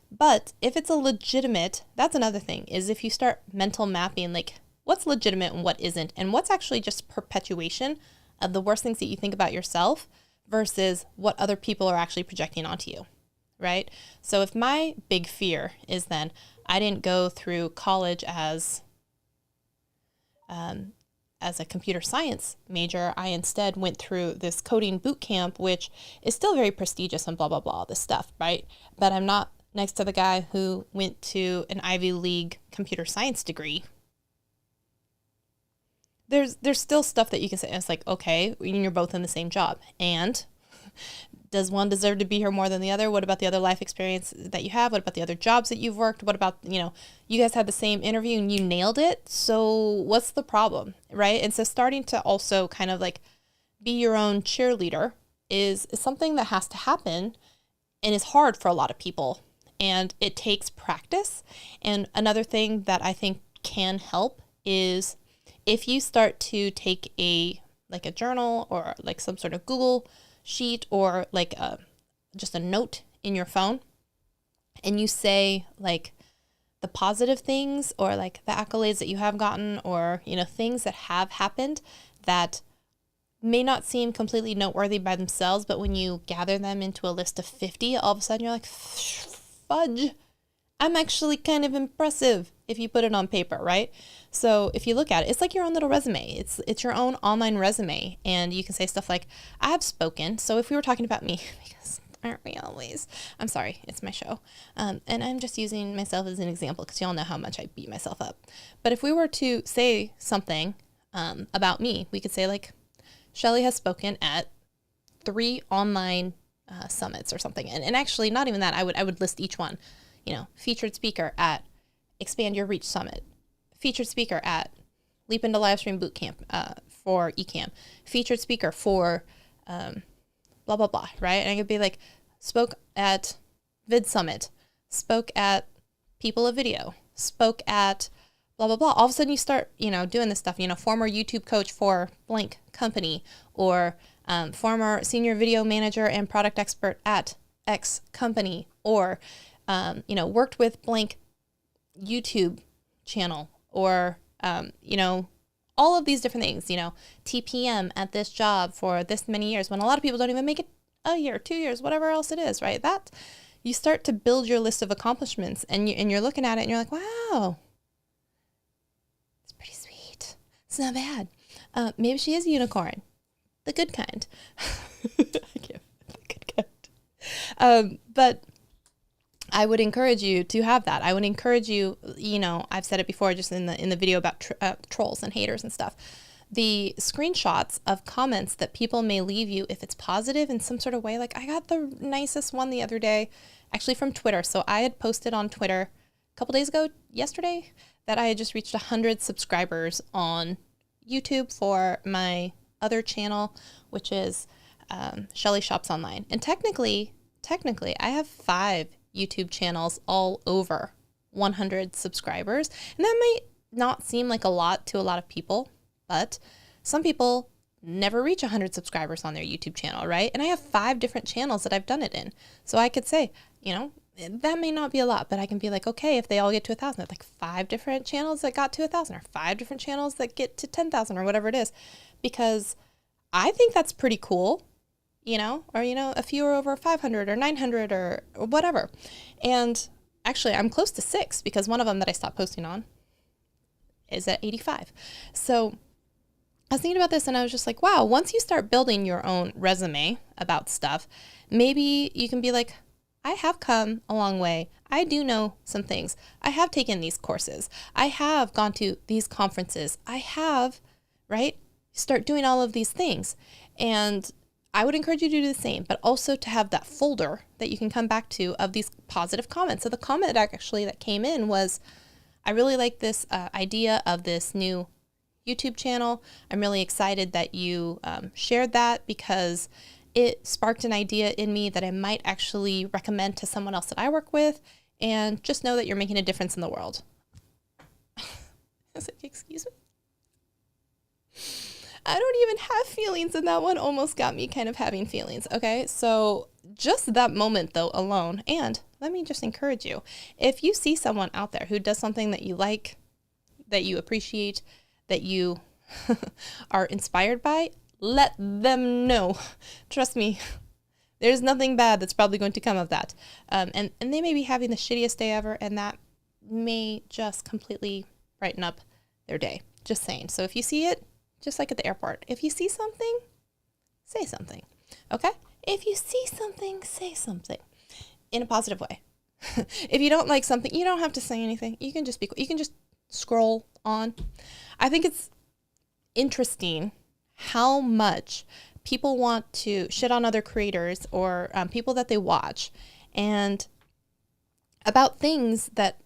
But if it's a legitimate, that's another thing, is if you start mental mapping, like what's legitimate and what isn't, and what's actually just perpetuation of the worst things that you think about yourself versus what other people are actually projecting onto you, right? So if my big fear is then I didn't go through college as a computer science major, I instead went through this coding boot camp, which is still very prestigious and blah, blah, blah, all this stuff, right? But I'm not next to the guy who went to an Ivy League computer science degree. There's still stuff that you can say. It's like, okay, you're both in the same job. And does one deserve to be here more than the other? What about the other life experience that you have? What about the other jobs that you've worked? What about, you guys had the same interview and you nailed it. So what's the problem, right? And so starting to also kind of like be your own cheerleader is something that has to happen and is hard for a lot of people. And it takes practice. And another thing that I think can help is if you start to take a journal or like some sort of Google sheet or like just a note in your phone, and you say like the positive things or like the accolades that you have gotten, or things that have happened that may not seem completely noteworthy by themselves, but when you gather them into a list of 50, all of a sudden you're like, fudge, I'm actually kind of impressive if you put it on paper, right? So if you look at it, it's like your own little resume. It's your own online resume. And you can say stuff like, I have spoken. So if we were talking about me, because aren't we always? I'm sorry, it's my show. And I'm just using myself as an example because y'all know how much I beat myself up. But if we were to say something about me, we could say like, Shelly has spoken at 3 online summits or something. And actually not even that, I would list each one. Featured speaker at Expand Your Reach Summit, featured speaker at Leap into Livestream Bootcamp for eCam, featured speaker for blah, blah, blah, right? And I could be like, spoke at Vid Summit, spoke at People of Video, spoke at blah, blah, blah. All of a sudden you start, doing this stuff, former YouTube coach for blank company, or former senior video manager and product expert at X company, or worked with blank YouTube channel, or, all of these different things, TPM at this job for this many years, when a lot of people don't even make it a year, 2 years, whatever else it is, right? That you start to build your list of accomplishments, and you're looking at it and you're like, wow, it's pretty sweet. It's not bad. Maybe she is a unicorn, the good kind. I can't, the good kind. But I would encourage you to have that. I would encourage you, I've said it before just in the video about trolls and haters and stuff. The screenshots of comments that people may leave you if it's positive in some sort of way. Like I got the nicest one the other day, actually from Twitter. So I had posted on Twitter a couple days ago, yesterday, that I had just reached 100 subscribers on YouTube for my other channel, which is Shelly Shops Online. And technically, I have 5 YouTube channels all over 100 subscribers. And that might not seem like a lot to a lot of people, but some people never reach 100 subscribers on their YouTube channel, right? And I have 5 different channels that I've done it in. So I could say, that may not be a lot, but I can be like, okay, if they all get to 1,000, like 5 different channels that got to 1,000 or 5 different channels that get to 10,000 or whatever it is, because I think that's pretty cool, or, a few are over 500 or 900 or whatever. And actually I'm close to 6 because one of them that I stopped posting on is at 85. So I was thinking about this and I was just like, wow, once you start building your own resume about stuff, maybe you can be like, I have come a long way. I do know some things. I have taken these courses. I have gone to these conferences. I have, right? Start doing all of these things. And I would encourage you to do the same, but also to have that folder that you can come back to of these positive comments. So the comment actually that came in was, I really like this idea of this new YouTube channel. I'm really excited that you shared that because it sparked an idea in me that I might actually recommend to someone else that I work with, and just know that you're making a difference in the world. I was like, excuse me? I don't even have feelings, and that one almost got me kind of having feelings, okay? So just that moment, though, alone, and let me just encourage you. If you see someone out there who does something that you like, that you appreciate, that you are inspired by, let them know. Trust me, there's nothing bad that's probably going to come of that. And they may be having the shittiest day ever, and that may just completely brighten up their day. Just saying. So if you see it, just like at the airport, if you see something, say something. Okay? If you see something, say something in a positive way. If you don't like something, you don't have to say anything. You can just you can just scroll on. I think it's interesting how much people want to shit on other creators or people that they watch and about things that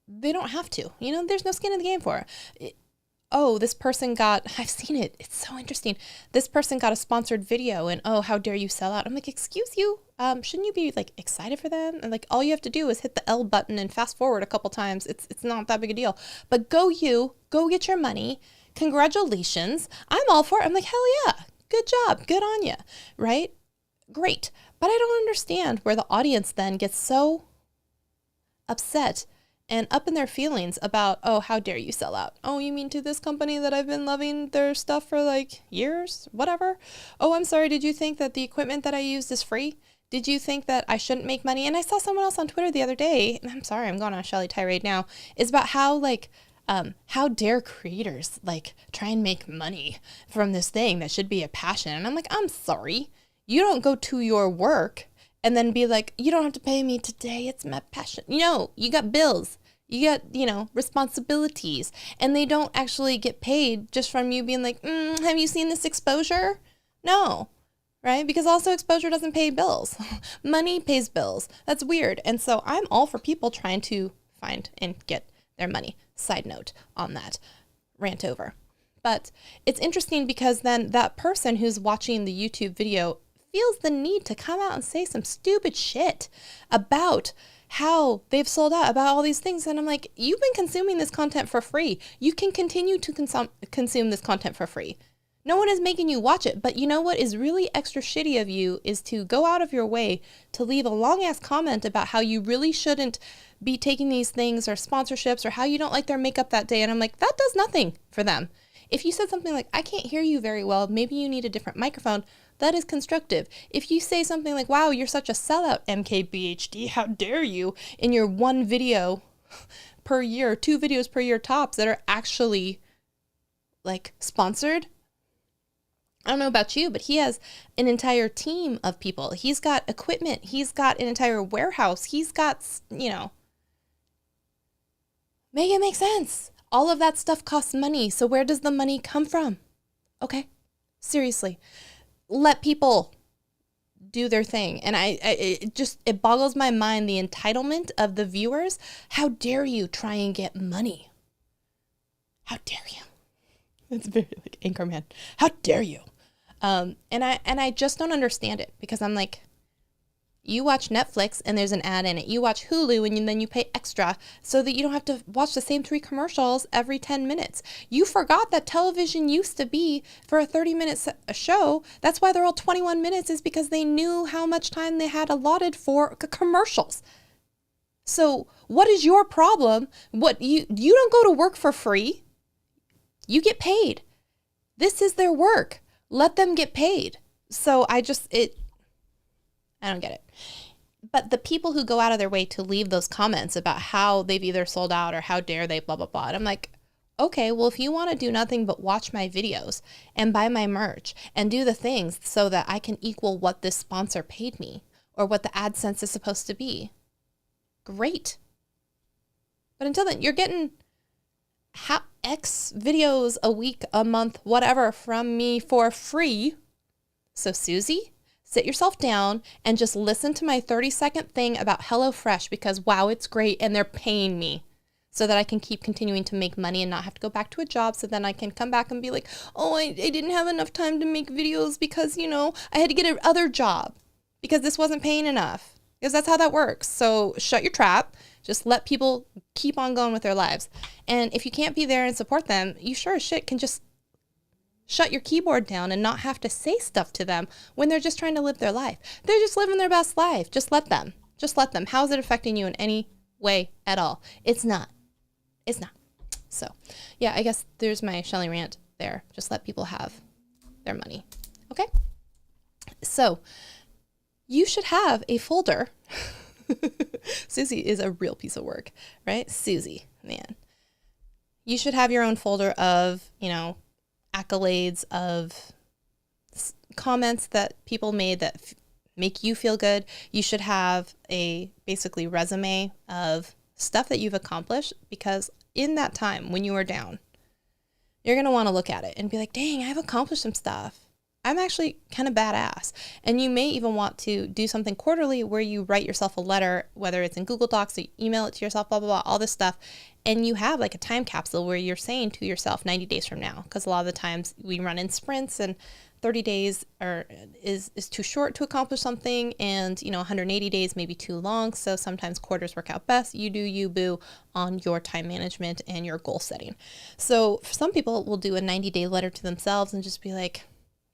they don't have to. There's no skin in the game for. This person I've seen it. It's so interesting. This person got a sponsored video and, how dare you sell out? I'm like, excuse you? Shouldn't you be like excited for them? And like, all you have to do is hit the L button and fast forward a couple times. It's not that big a deal, but go get your money. Congratulations. I'm all for it. I'm like, hell yeah. Good job. Good on you. Right? Great. But I don't understand where the audience then gets so upset and up in their feelings about, how dare you sell out? Oh, you mean to this company that I've been loving their stuff for like years? Whatever. Oh, I'm sorry. Did you think that the equipment that I used is free? Did you think that I shouldn't make money? And I saw someone else on Twitter the other day, and I'm sorry, I'm going on a Shelly tirade now, is about how how dare creators try and make money from this thing that should be a passion? And I'm like, I'm sorry. You don't go to your work and then be like, you don't have to pay me today. It's my passion. You got bills. You got, responsibilities. And they don't actually get paid just from you being like, have you seen this exposure? No. Right? Because also exposure doesn't pay bills. Money pays bills. That's weird. And so I'm all for people trying to find and get their money. Side note on that. Rant over. But it's interesting because then that person who's watching the YouTube video feels the need to come out and say some stupid shit about how they've sold out, about all these things. And I'm like, you've been consuming this content for free. You can continue to consume this content for free. No one is making you watch it. But you know what is really extra shitty of you is to go out of your way to leave a long ass comment about how you really shouldn't be taking these things or sponsorships or how you don't like their makeup that day. And I'm like, that does nothing for them. If you said something like, I can't hear you very well, maybe you need a different microphone, that is constructive. If you say something like, wow, you're such a sellout, MKBHD, how dare you, in your one video per year, 2 videos per year tops that are actually sponsored, I don't know about you, but he has an entire team of people. He's got equipment. He's got an entire warehouse. He's got, make it make sense. All of that stuff costs money. So where does the money come from? Okay. Seriously. Let people do their thing. And it boggles my mind, the entitlement of the viewers. How dare you try and get money? How dare you? It's very like Anchorman. How dare you? And I just don't understand it, because I'm like, you watch Netflix and there's an ad in it. You watch Hulu and then you pay extra so that you don't have to watch the same 3 commercials every 10 minutes. You forgot that television used to be for a 30-minute show. That's why they're all 21 minutes, is because they knew how much time they had allotted for commercials. So what is your problem? What you don't go to work for free. You get paid. This is their work. Let them get paid. So I don't get it. But the people who go out of their way to leave those comments about how they've either sold out or how dare they, blah, blah, blah. And I'm like, okay, well, if you want to do nothing but watch my videos and buy my merch and do the things so that I can equal what this sponsor paid me or what the AdSense is supposed to be, great. But until then, you're getting X videos a week, a month, whatever from me for free. So Susie, sit yourself down and just listen to my 30-second thing about HelloFresh, because wow, it's great and they're paying me so that I can keep continuing to make money and not have to go back to a job, so then I can come back and be like, oh, I didn't have enough time to make videos because, I had to get another job because this wasn't paying enough. Because that's how that works. So shut your trap. Just let people keep on going with their lives. And if you can't be there and support them, you sure as shit can just shut your keyboard down and not have to say stuff to them when they're just trying to live their life. They're just living their best life. Just let them. Just let them. How is it affecting you in any way at all? It's not. It's not. So, yeah, I guess there's my Shelly rant there. Just let people have their money. Okay? So, you should have a folder. Susie is a real piece of work, right? Susie, man. You should have your own folder of, accolades, of comments that people made that make you feel good. You should have a basically resume of stuff that you've accomplished, because in that time when you were down, you're going to want to look at it and be like, dang, I've accomplished some stuff. I'm actually kind of badass. And you may even want to do something quarterly where you write yourself a letter, whether it's in Google Docs, or you email it to yourself, blah, blah, blah, all this stuff. And you have like a time capsule where you're saying to yourself 90 days from now, because a lot of the times we run in sprints and 30 days is too short to accomplish something. And, 180 days may be too long. So sometimes quarters work out best. You do you, boo, on your time management and your goal setting. So for some people will do a 90-day letter to themselves and just be like,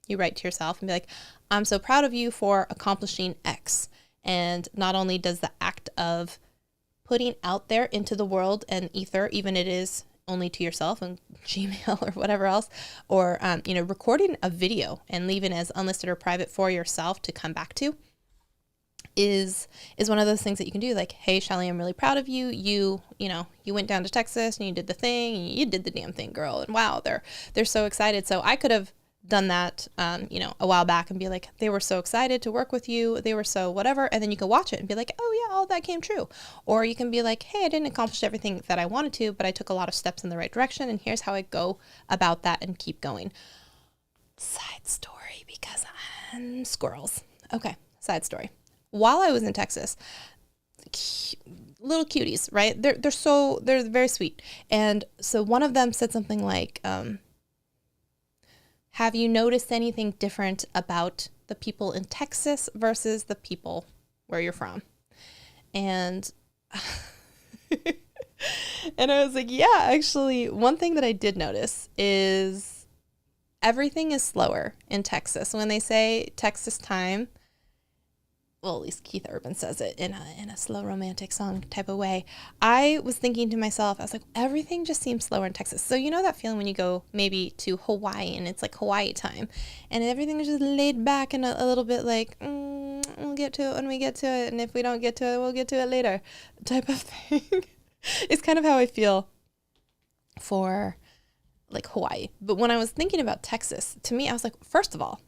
you write to yourself and be like, I'm so proud of you for accomplishing X. And not only does the act of putting out there into the world and ether, even it is only to yourself and Gmail or whatever else, or, recording a video and leaving as unlisted or private for yourself to come back to is one of those things that you can do. Like, hey, Shelly, I'm really proud of you. You went down to Texas and you did the thing, and you did the damn thing, girl. And wow, they're so excited. So I could have done that, a while back and be like, they were so excited to work with you. They were so whatever. And then you can watch it and be like, oh yeah, all that came true. Or you can be like, hey, I didn't accomplish everything that I wanted to, but I took a lot of steps in the right direction. And here's how I go about that and keep going. Side story, because I'm squirrels. Okay. Side story. While I was in Texas, little cuties, right? They're very sweet. And so one of them said something like, have you noticed anything different about the people in Texas versus the people where you're from? And and I was like, yeah, actually, one thing that I did notice is everything is slower in Texas. When they say Texas time, well, at least Keith Urban says it in a slow romantic song type of way. I was thinking to myself, I was like, everything just seems slower in Texas. So you know that feeling when you go maybe to Hawaii and it's like Hawaii time and everything is just laid back and a little bit like, we'll get to it when we get to it. And if we don't get to it, we'll get to it later type of thing. It's kind of how I feel for like Hawaii. But when I was thinking about Texas, to me, I was like, first of all,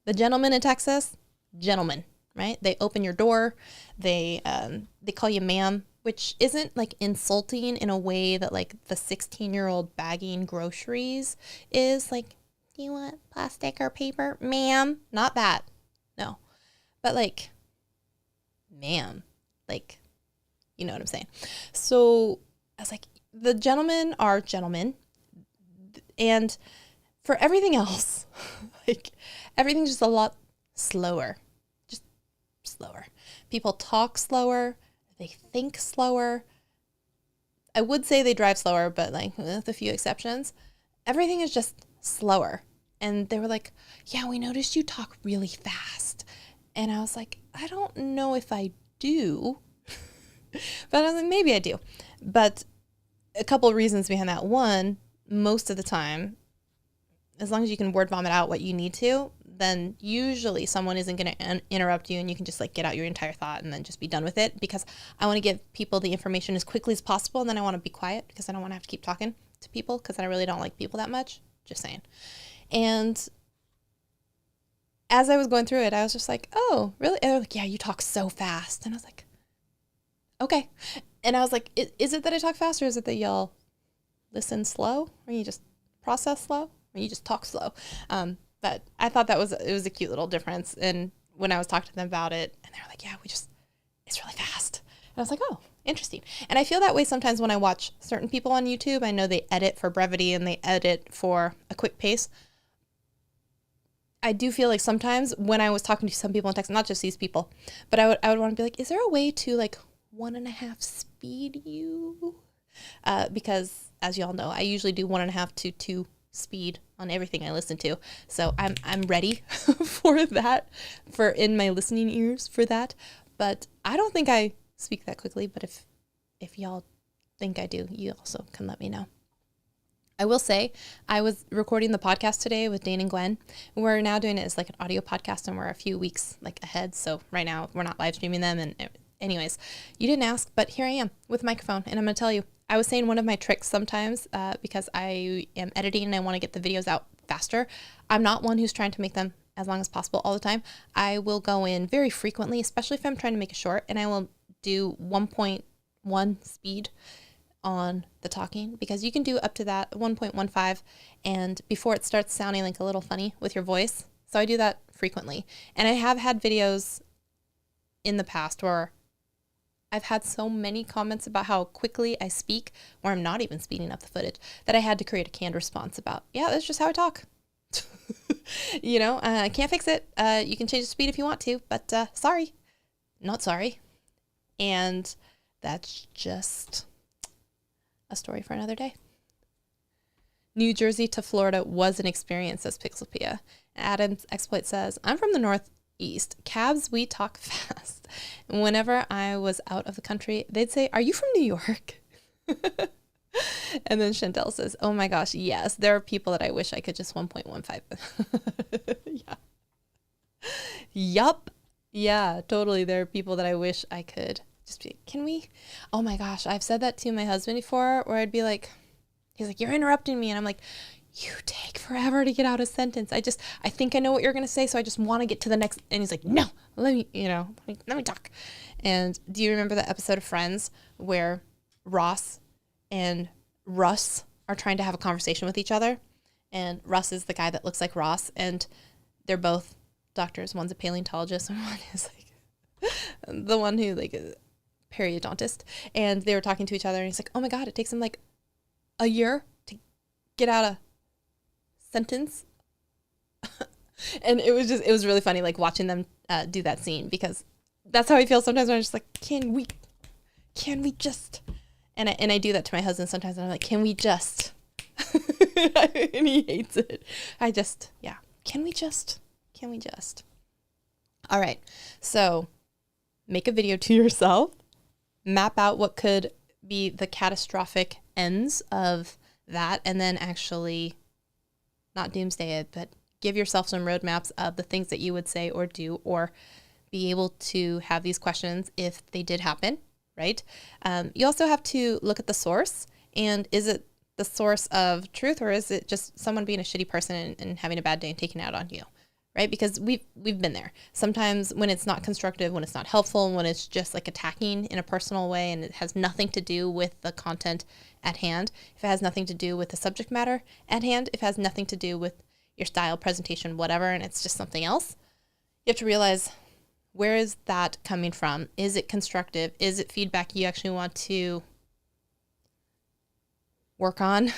the gentlemen in Texas, gentlemen, right? They open your door. They call you ma'am, which isn't like insulting in a way that like the 16-year-old bagging groceries is like, do you want plastic or paper, ma'am? Not that. No. But like, ma'am, like, you know what I'm saying? So I was like, the gentlemen are gentlemen. And for everything else, like everything's just a lot slower, just slower. People talk slower. They think slower. I would say they drive slower, but like with a few exceptions, everything is just slower. And they were like, yeah, we noticed you talk really fast. And I was like, I don't know if I do, but I was like, maybe I do. But a couple of reasons behind that. One, most of the time, as long as you can word vomit out what you need to, then usually someone isn't going to interrupt you and you can just like get out your entire thought and then just be done with it, because I want to give people the information as quickly as possible. And then I want to be quiet because I don't want to have to keep talking to people because I really don't like people that much. Just saying. And as I was going through it, I was just like, oh, really? And they're like, yeah, you talk so fast. And I was like, okay. And I was like, is it that I talk fast, or is it that y'all listen slow, or you just process slow, or you just talk slow? But I thought it was a cute little difference. And when I was talking to them about it, and they were like, yeah, it's really fast. And I was like, oh, interesting. And I feel that way sometimes when I watch certain people on YouTube. I know they edit for brevity and they edit for a quick pace. I do feel like sometimes when I was talking to some people in Texas, not just these people, but I would want to be like, is there a way to like 1.5 speed you? Because as y'all know, I usually do 1.5 to 2 speed on everything I listen to. So I'm ready for that, for in my listening ears for that. But I don't think I speak that quickly. But if y'all think I do, you also can let me know. I will say I was recording the podcast today with Dane and Gwen. We're now doing it as like an audio podcast, and we're a few weeks like ahead. So right now we're not live streaming them. And anyways, you didn't ask, but here I am with a microphone, and I'm going to tell you, I was saying one of my tricks sometimes because I am editing and I want to get the videos out faster. I'm not one who's trying to make them as long as possible all the time. I will go in very frequently, especially if I'm trying to make it short, and I will do 1.1 speed on the talking, because you can do up to that 1.15 and before it starts sounding like a little funny with your voice. So I do that frequently. And I have had videos in the past where I've had so many comments about how quickly I speak, where I'm not even speeding up the footage, that I had to create a canned response about, yeah, that's just how I talk. You know, I can't fix it. You can change the speed if you want to, but sorry, not sorry. And that's just a story for another day. New Jersey to Florida was an experience, says Pixelpia. Adam's Exploit says, I'm from the Northeast. Cabs, we talk fast. And whenever I was out of the country, they'd say, are you from New York? And then Chantel says, oh my gosh, yes, there are people that I wish I could just 1.15. Yeah. Yup. Yeah, totally. There are people that I wish I could just be, can we? Oh my gosh, I've said that to my husband before, where I'd be like, he's like, you're interrupting me. And I'm like, you take forever to get out a sentence. I think I know what you're going to say. So I just want to get to the next. And he's like, no, let me talk. And do you remember the episode of Friends where Ross and Russ are trying to have a conversation with each other? And Russ is the guy that looks like Ross, and they're both doctors. One's a paleontologist and one is like the one who like periodontist. And they were talking to each other, and he's like, oh my God, it takes him like a year to get out a sentence. And it was really funny, like watching them do that scene, because that's how I feel sometimes when I'm just like, can we just, and I do that to my husband sometimes, and I'm like, can we just, and he hates it. Can we just, all right. So make a video to yourself, map out what could be the catastrophic ends of that, and then actually not doomsday it, but give yourself some roadmaps of the things that you would say or do, or be able to have these questions if they did happen, right? You also have to look at the source, and is it the the source of truth, or is it just someone being a shitty person and having a bad day and taking it out on you? Right? Because we've been there. Sometimes when it's not constructive, when it's not helpful, when it's just like attacking in a personal way and it has nothing to do with the content at hand, if it has nothing to do with the subject matter at hand, if it has nothing to do with your style, presentation, whatever, and it's just something else, you have to realize, where is that coming from? Is it constructive? Is it feedback you actually want to work on?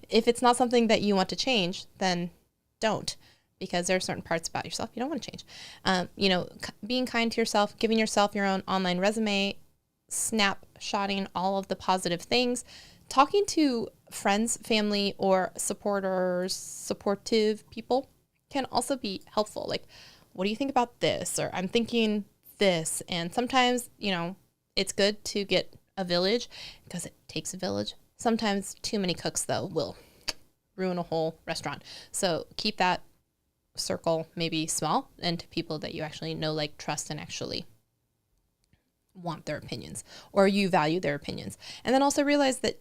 If it's not something that you want to change, then don't, because there are certain parts about yourself you don't want to change. Being kind to yourself, giving yourself your own online resume, snapshotting all of the positive things, talking to friends, family, or supportive people can also be helpful. Like, what do you think about this? Or I'm thinking this. And sometimes, it's good to get a village, because it takes a village. Sometimes too many cooks, though, will ruin a whole restaurant. So keep that circle maybe small, and to people that you actually know, like, trust, and actually want their opinions, or you value their opinions. And then also realize that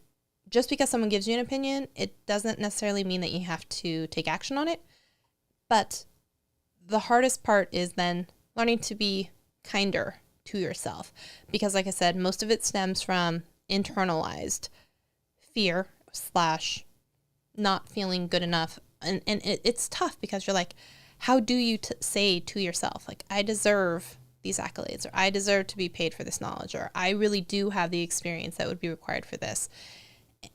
just because someone gives you an opinion, it doesn't necessarily mean that you have to take action on it. But the hardest part is then learning to be kinder to yourself, because like I said, most of it stems from internalized fear / not feeling good enough. And it's tough, because you're like, how do you say to yourself, like, I deserve these accolades, or I deserve to be paid for this knowledge, or I really do have the experience that would be required for this.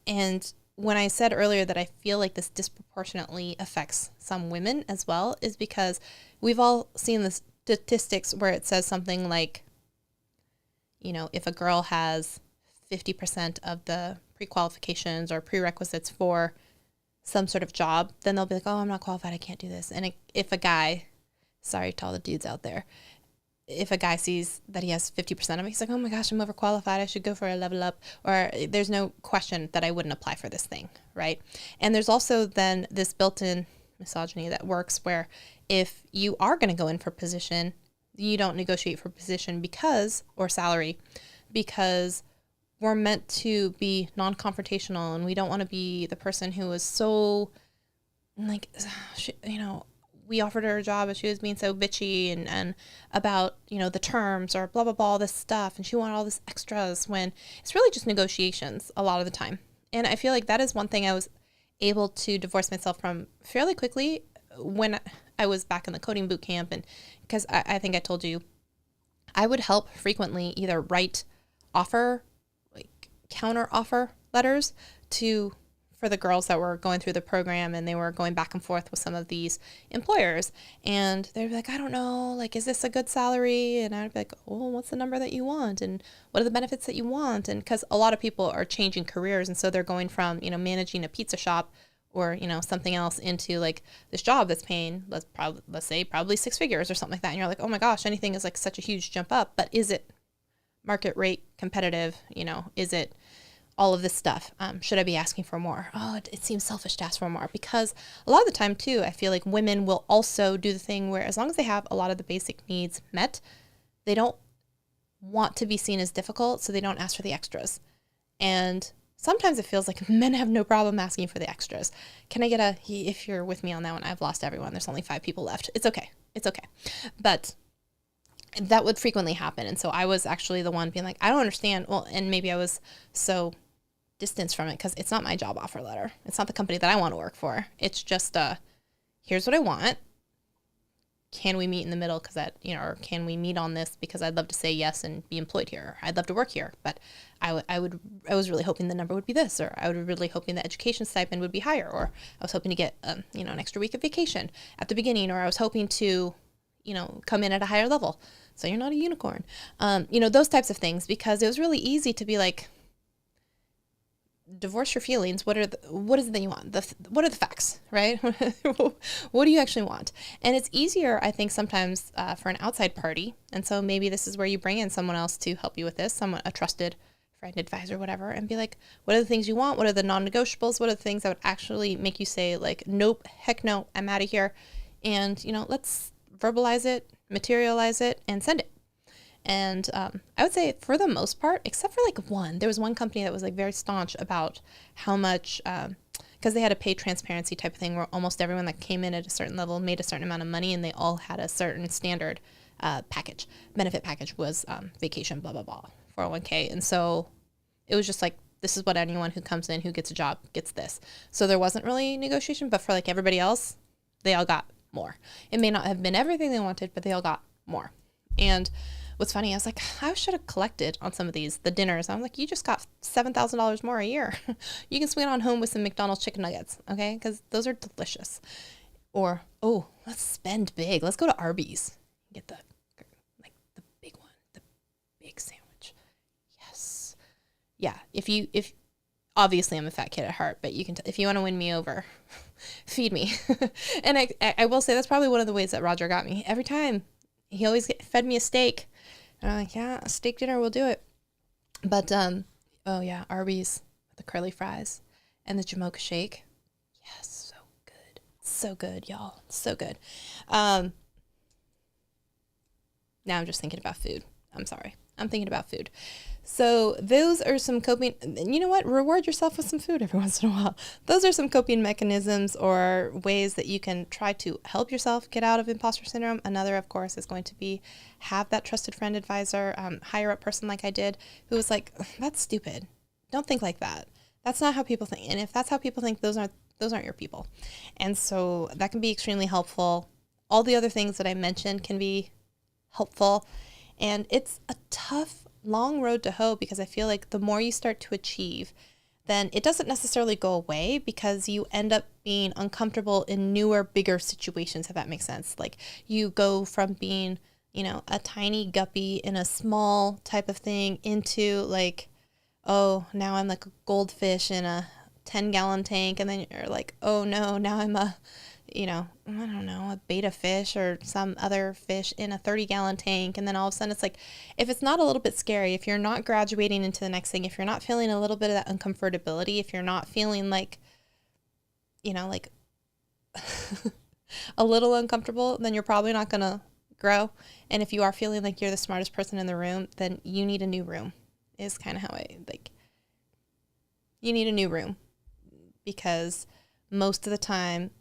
And when I said earlier that I feel like this disproportionately affects some women as well, is because we've all seen the statistics where it says something like, if a girl has 50% of the pre-qualifications or prerequisites for some sort of job, then they'll be like, oh, I'm not qualified, I can't do this. And if a guy, sorry to all the dudes out there, if a guy sees that he has 50% of it, he's like, oh my gosh, I'm overqualified, I should go for a level up, or there's no question that I wouldn't apply for this thing, right? And there's also then this built-in misogyny that works, where if you are going to go in for position, you don't negotiate for position or salary, because we're meant to be non-confrontational, and we don't want to be the person who is so, like, we offered her a job, but she was being so bitchy and about, the terms, or blah, blah, blah, all this stuff. And she wanted all this extras, when it's really just negotiations a lot of the time. And I feel like that is one thing I was able to divorce myself from fairly quickly when I was back in the coding boot camp. And because I think I told you, I would help frequently either write counter offer letters for the girls that were going through the program, and they were going back and forth with some of these employers, and they'd be like, I don't know, like, is this a good salary? And I'd be like, oh, what's the number that you want? And what are the benefits that you want? And because a lot of people are changing careers, and so they're going from, managing a pizza shop or, something else into like this job that's paying, let's say probably 6 figures or something like that. And you're like, oh my gosh, anything is like such a huge jump up, but is it market rate competitive? Is it all of this stuff? Should I be asking for more? Oh, it seems selfish to ask for more, because a lot of the time too, I feel like women will also do the thing where, as long as they have a lot of the basic needs met, they don't want to be seen as difficult, so they don't ask for the extras. And sometimes it feels like men have no problem asking for the extras. Can I get if you're with me on that one, I've lost everyone. There's only 5 people left. It's okay. But that would frequently happen. And so I was actually the one being like, I don't understand. Well, and maybe I was so distanced from it because it's not my job offer letter. It's not the company that I want to work for. It's just, here's what I want. Can we meet in the middle? Because that, or can we meet on this? Because I'd love to say yes and be employed here. I'd love to work here, but I was really hoping the number would be this, or I was really hoping the education stipend would be higher, or I was hoping to get, an extra week of vacation at the beginning, or I was hoping to, come in at a higher level. So you're not a unicorn. Those types of things, because it was really easy to be like, divorce your feelings. What is it that you want? What are the facts, right? What do you actually want? And it's easier, I think, sometimes for an outside party. And so maybe this is where you bring in someone else to help you with this, a trusted friend, advisor, whatever, and be like, what are the things you want? What are the non-negotiables? What are the things that would actually make you say like, nope, heck no, I'm out of here. And, let's verbalize it, materialize it, and send it. And I would say for the most part, except for like one, there was one company that was like very staunch about how much, because they had a pay transparency type of thing where almost everyone that came in at a certain level made a certain amount of money, and they all had a certain standard benefit package was vacation, blah, blah, blah, 401k. And so it was just like, this is what anyone who comes in who gets a job gets this. So there wasn't really negotiation, but for like everybody else, they all got more. It may not have been everything they wanted, but they all got more. And what's funny, I was like, I should have collected on some of the dinners. I'm like, you just got $7,000 more a year. You can swing on home with some McDonald's chicken nuggets, okay? Because those are delicious. Or, oh, let's spend big. Let's go to Arby's. Get the big one, the big sandwich. Yes. Yeah, if obviously I'm a fat kid at heart, but you can, if you want to win me over, feed me. And I will say that's probably one of the ways that Roger got me. Every time he always fed me a steak. And I'm like, yeah, a steak dinner will do it. But, oh yeah, Arby's with the curly fries and the Jamocha shake. Yes, so good. So good, y'all. So good. Now I'm just thinking about food. I'm sorry. I'm thinking about food. So those are some coping, you know what? Reward yourself with some food every once in a while. Those are some coping mechanisms or ways that you can try to help yourself get out of imposter syndrome. Another, of course, is going to be have that trusted friend, advisor, higher up person like I did, who was like, that's stupid. Don't think like that. That's not how people think. And if that's how people think, those aren't your people. And so that can be extremely helpful. All the other things that I mentioned can be helpful. And it's a tough, long road to hoe, because I feel like the more you start to achieve, then it doesn't necessarily go away, because you end up being uncomfortable in newer, bigger situations, if that makes sense. Like you go from being, a tiny guppy in a small type of thing into like, oh, now I'm like a goldfish in a 10-gallon tank. And then you're like, oh no, now I'm a, I don't know, a beta fish or some other fish in a 30-gallon tank. And then all of a sudden it's like, if it's not a little bit scary, if you're not graduating into the next thing, if you're not feeling a little bit of that uncomfortability, if you're not feeling like, like a little uncomfortable, then you're probably not going to grow. And if you are feeling like you're the smartest person in the room, then you need a new room, is kind of how you need a new room. Because most of the time,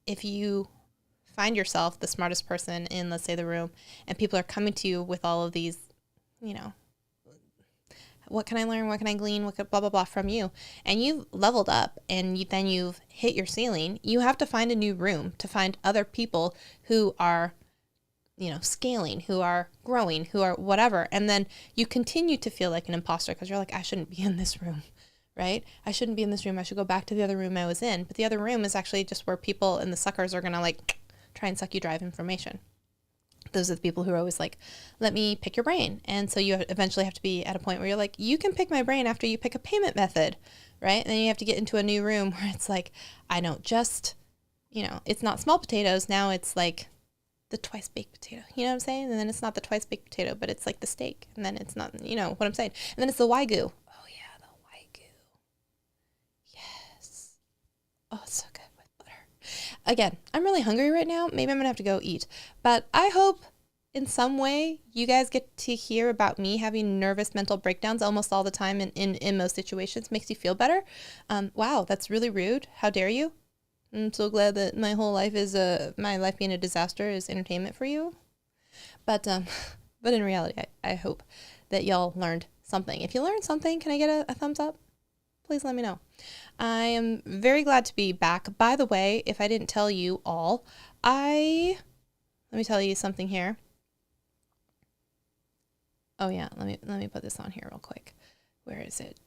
if you find yourself the smartest person in, let's say, the room, and people are coming to you with all of these, what can I learn? What can I glean? What could blah, blah, blah from you? And you've leveled up and then you've hit your ceiling. You have to find a new room to find other people who are, scaling, who are growing, who are whatever. And then you continue to feel like an imposter because you're like, I shouldn't be in this room. Right? I shouldn't be in this room. I should go back to the other room I was in. But the other room is actually just where people and the suckers are going to try and suck you dry of information. Those are the people who are always like, let me pick your brain. And so you eventually have to be at a point where you're like, you can pick my brain after you pick a payment method, right? And then you have to get into a new room where it's like, I don't just, it's not small potatoes. Now it's like the twice baked potato, you know what I'm saying? And then it's not the twice baked potato, but it's like the steak. And then it's not, you know what I'm saying? And then it's the Wagyu. Oh, it's so good with butter. Again, I'm really hungry right now. Maybe I'm going to have to go eat. But I hope in some way you guys get to hear about me having nervous mental breakdowns almost all the time in most situations. Makes you feel better. Wow, that's really rude. How dare you? I'm so glad that my whole life is my life being a disaster is entertainment for you. But in reality, I hope that y'all learned something. If you learned something, can I get a thumbs up? Please let me know. I am very glad to be back. By the way, if I didn't tell you all, let me tell you something here. Oh yeah, let me put this on here real quick. Where is it?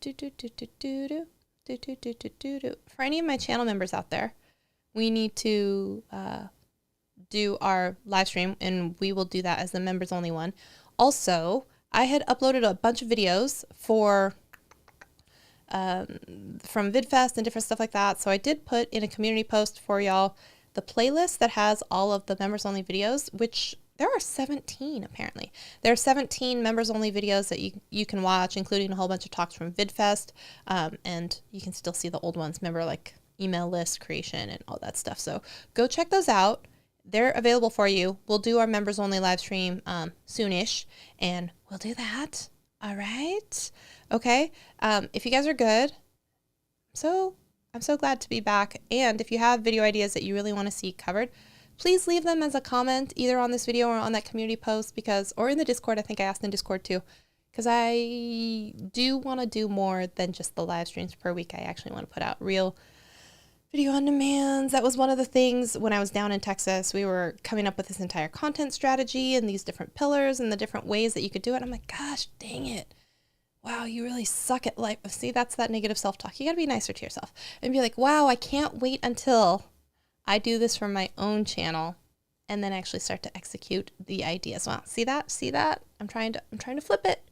For any of my channel members out there, we need to do our live stream, and we will do that as the members only one. Also, I had uploaded a bunch of videos from VidFest and different stuff like that. So I did put in a community post for y'all the playlist that has all of the members only videos, which there are 17 apparently. There are 17 members only videos that you can watch, including a whole bunch of talks from VidFest. And you can still see the old ones, remember, like email list creation and all that stuff. So go check those out. they're available for you. We'll do our members only live stream soonish, and we'll do that. All right. Okay. If you guys are good, I'm so glad to be back. And if you have video ideas that you really want to see covered, please leave them as a comment either on this video or on that community post, or in the Discord. I think I asked in Discord too, because I do want to do more than just the live streams per week. I actually want to put out real video on demands. That was one of the things when I was down in Texas. We were coming up with this entire content strategy and these different pillars and the different ways that you could do it. I'm like, gosh, dang it. Wow, you really suck at life. See, that's that negative self-talk. You got to be nicer to yourself and be like, wow, I can't wait until I do this for my own channel and then actually start to execute the ideas. Wow, see that? See that? I'm trying to flip it.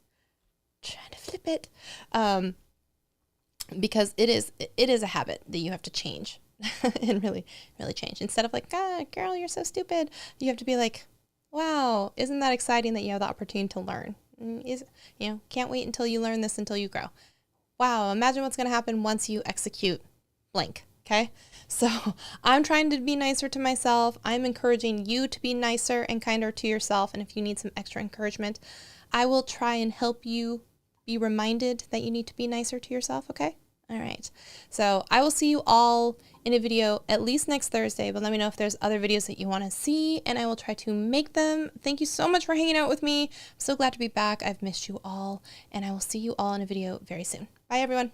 Because it is a habit that you have to change and really, really change. Instead of like, girl, you're so stupid. You have to be like, wow, isn't that exciting that you have the opportunity to learn? Can't wait until you learn this until you grow. Wow, imagine what's going to happen once you execute blank. Okay. So I'm trying to be nicer to myself. I'm encouraging you to be nicer and kinder to yourself. And if you need some extra encouragement, I will try and help you be reminded that you need to be nicer to yourself. Okay. All right. So I will see you all in a video at least next Thursday, but let me know if there's other videos that you want to see and I will try to make them. Thank you so much for hanging out with me. I'm so glad to be back. I've missed you all and I will see you all in a video very soon. Bye everyone.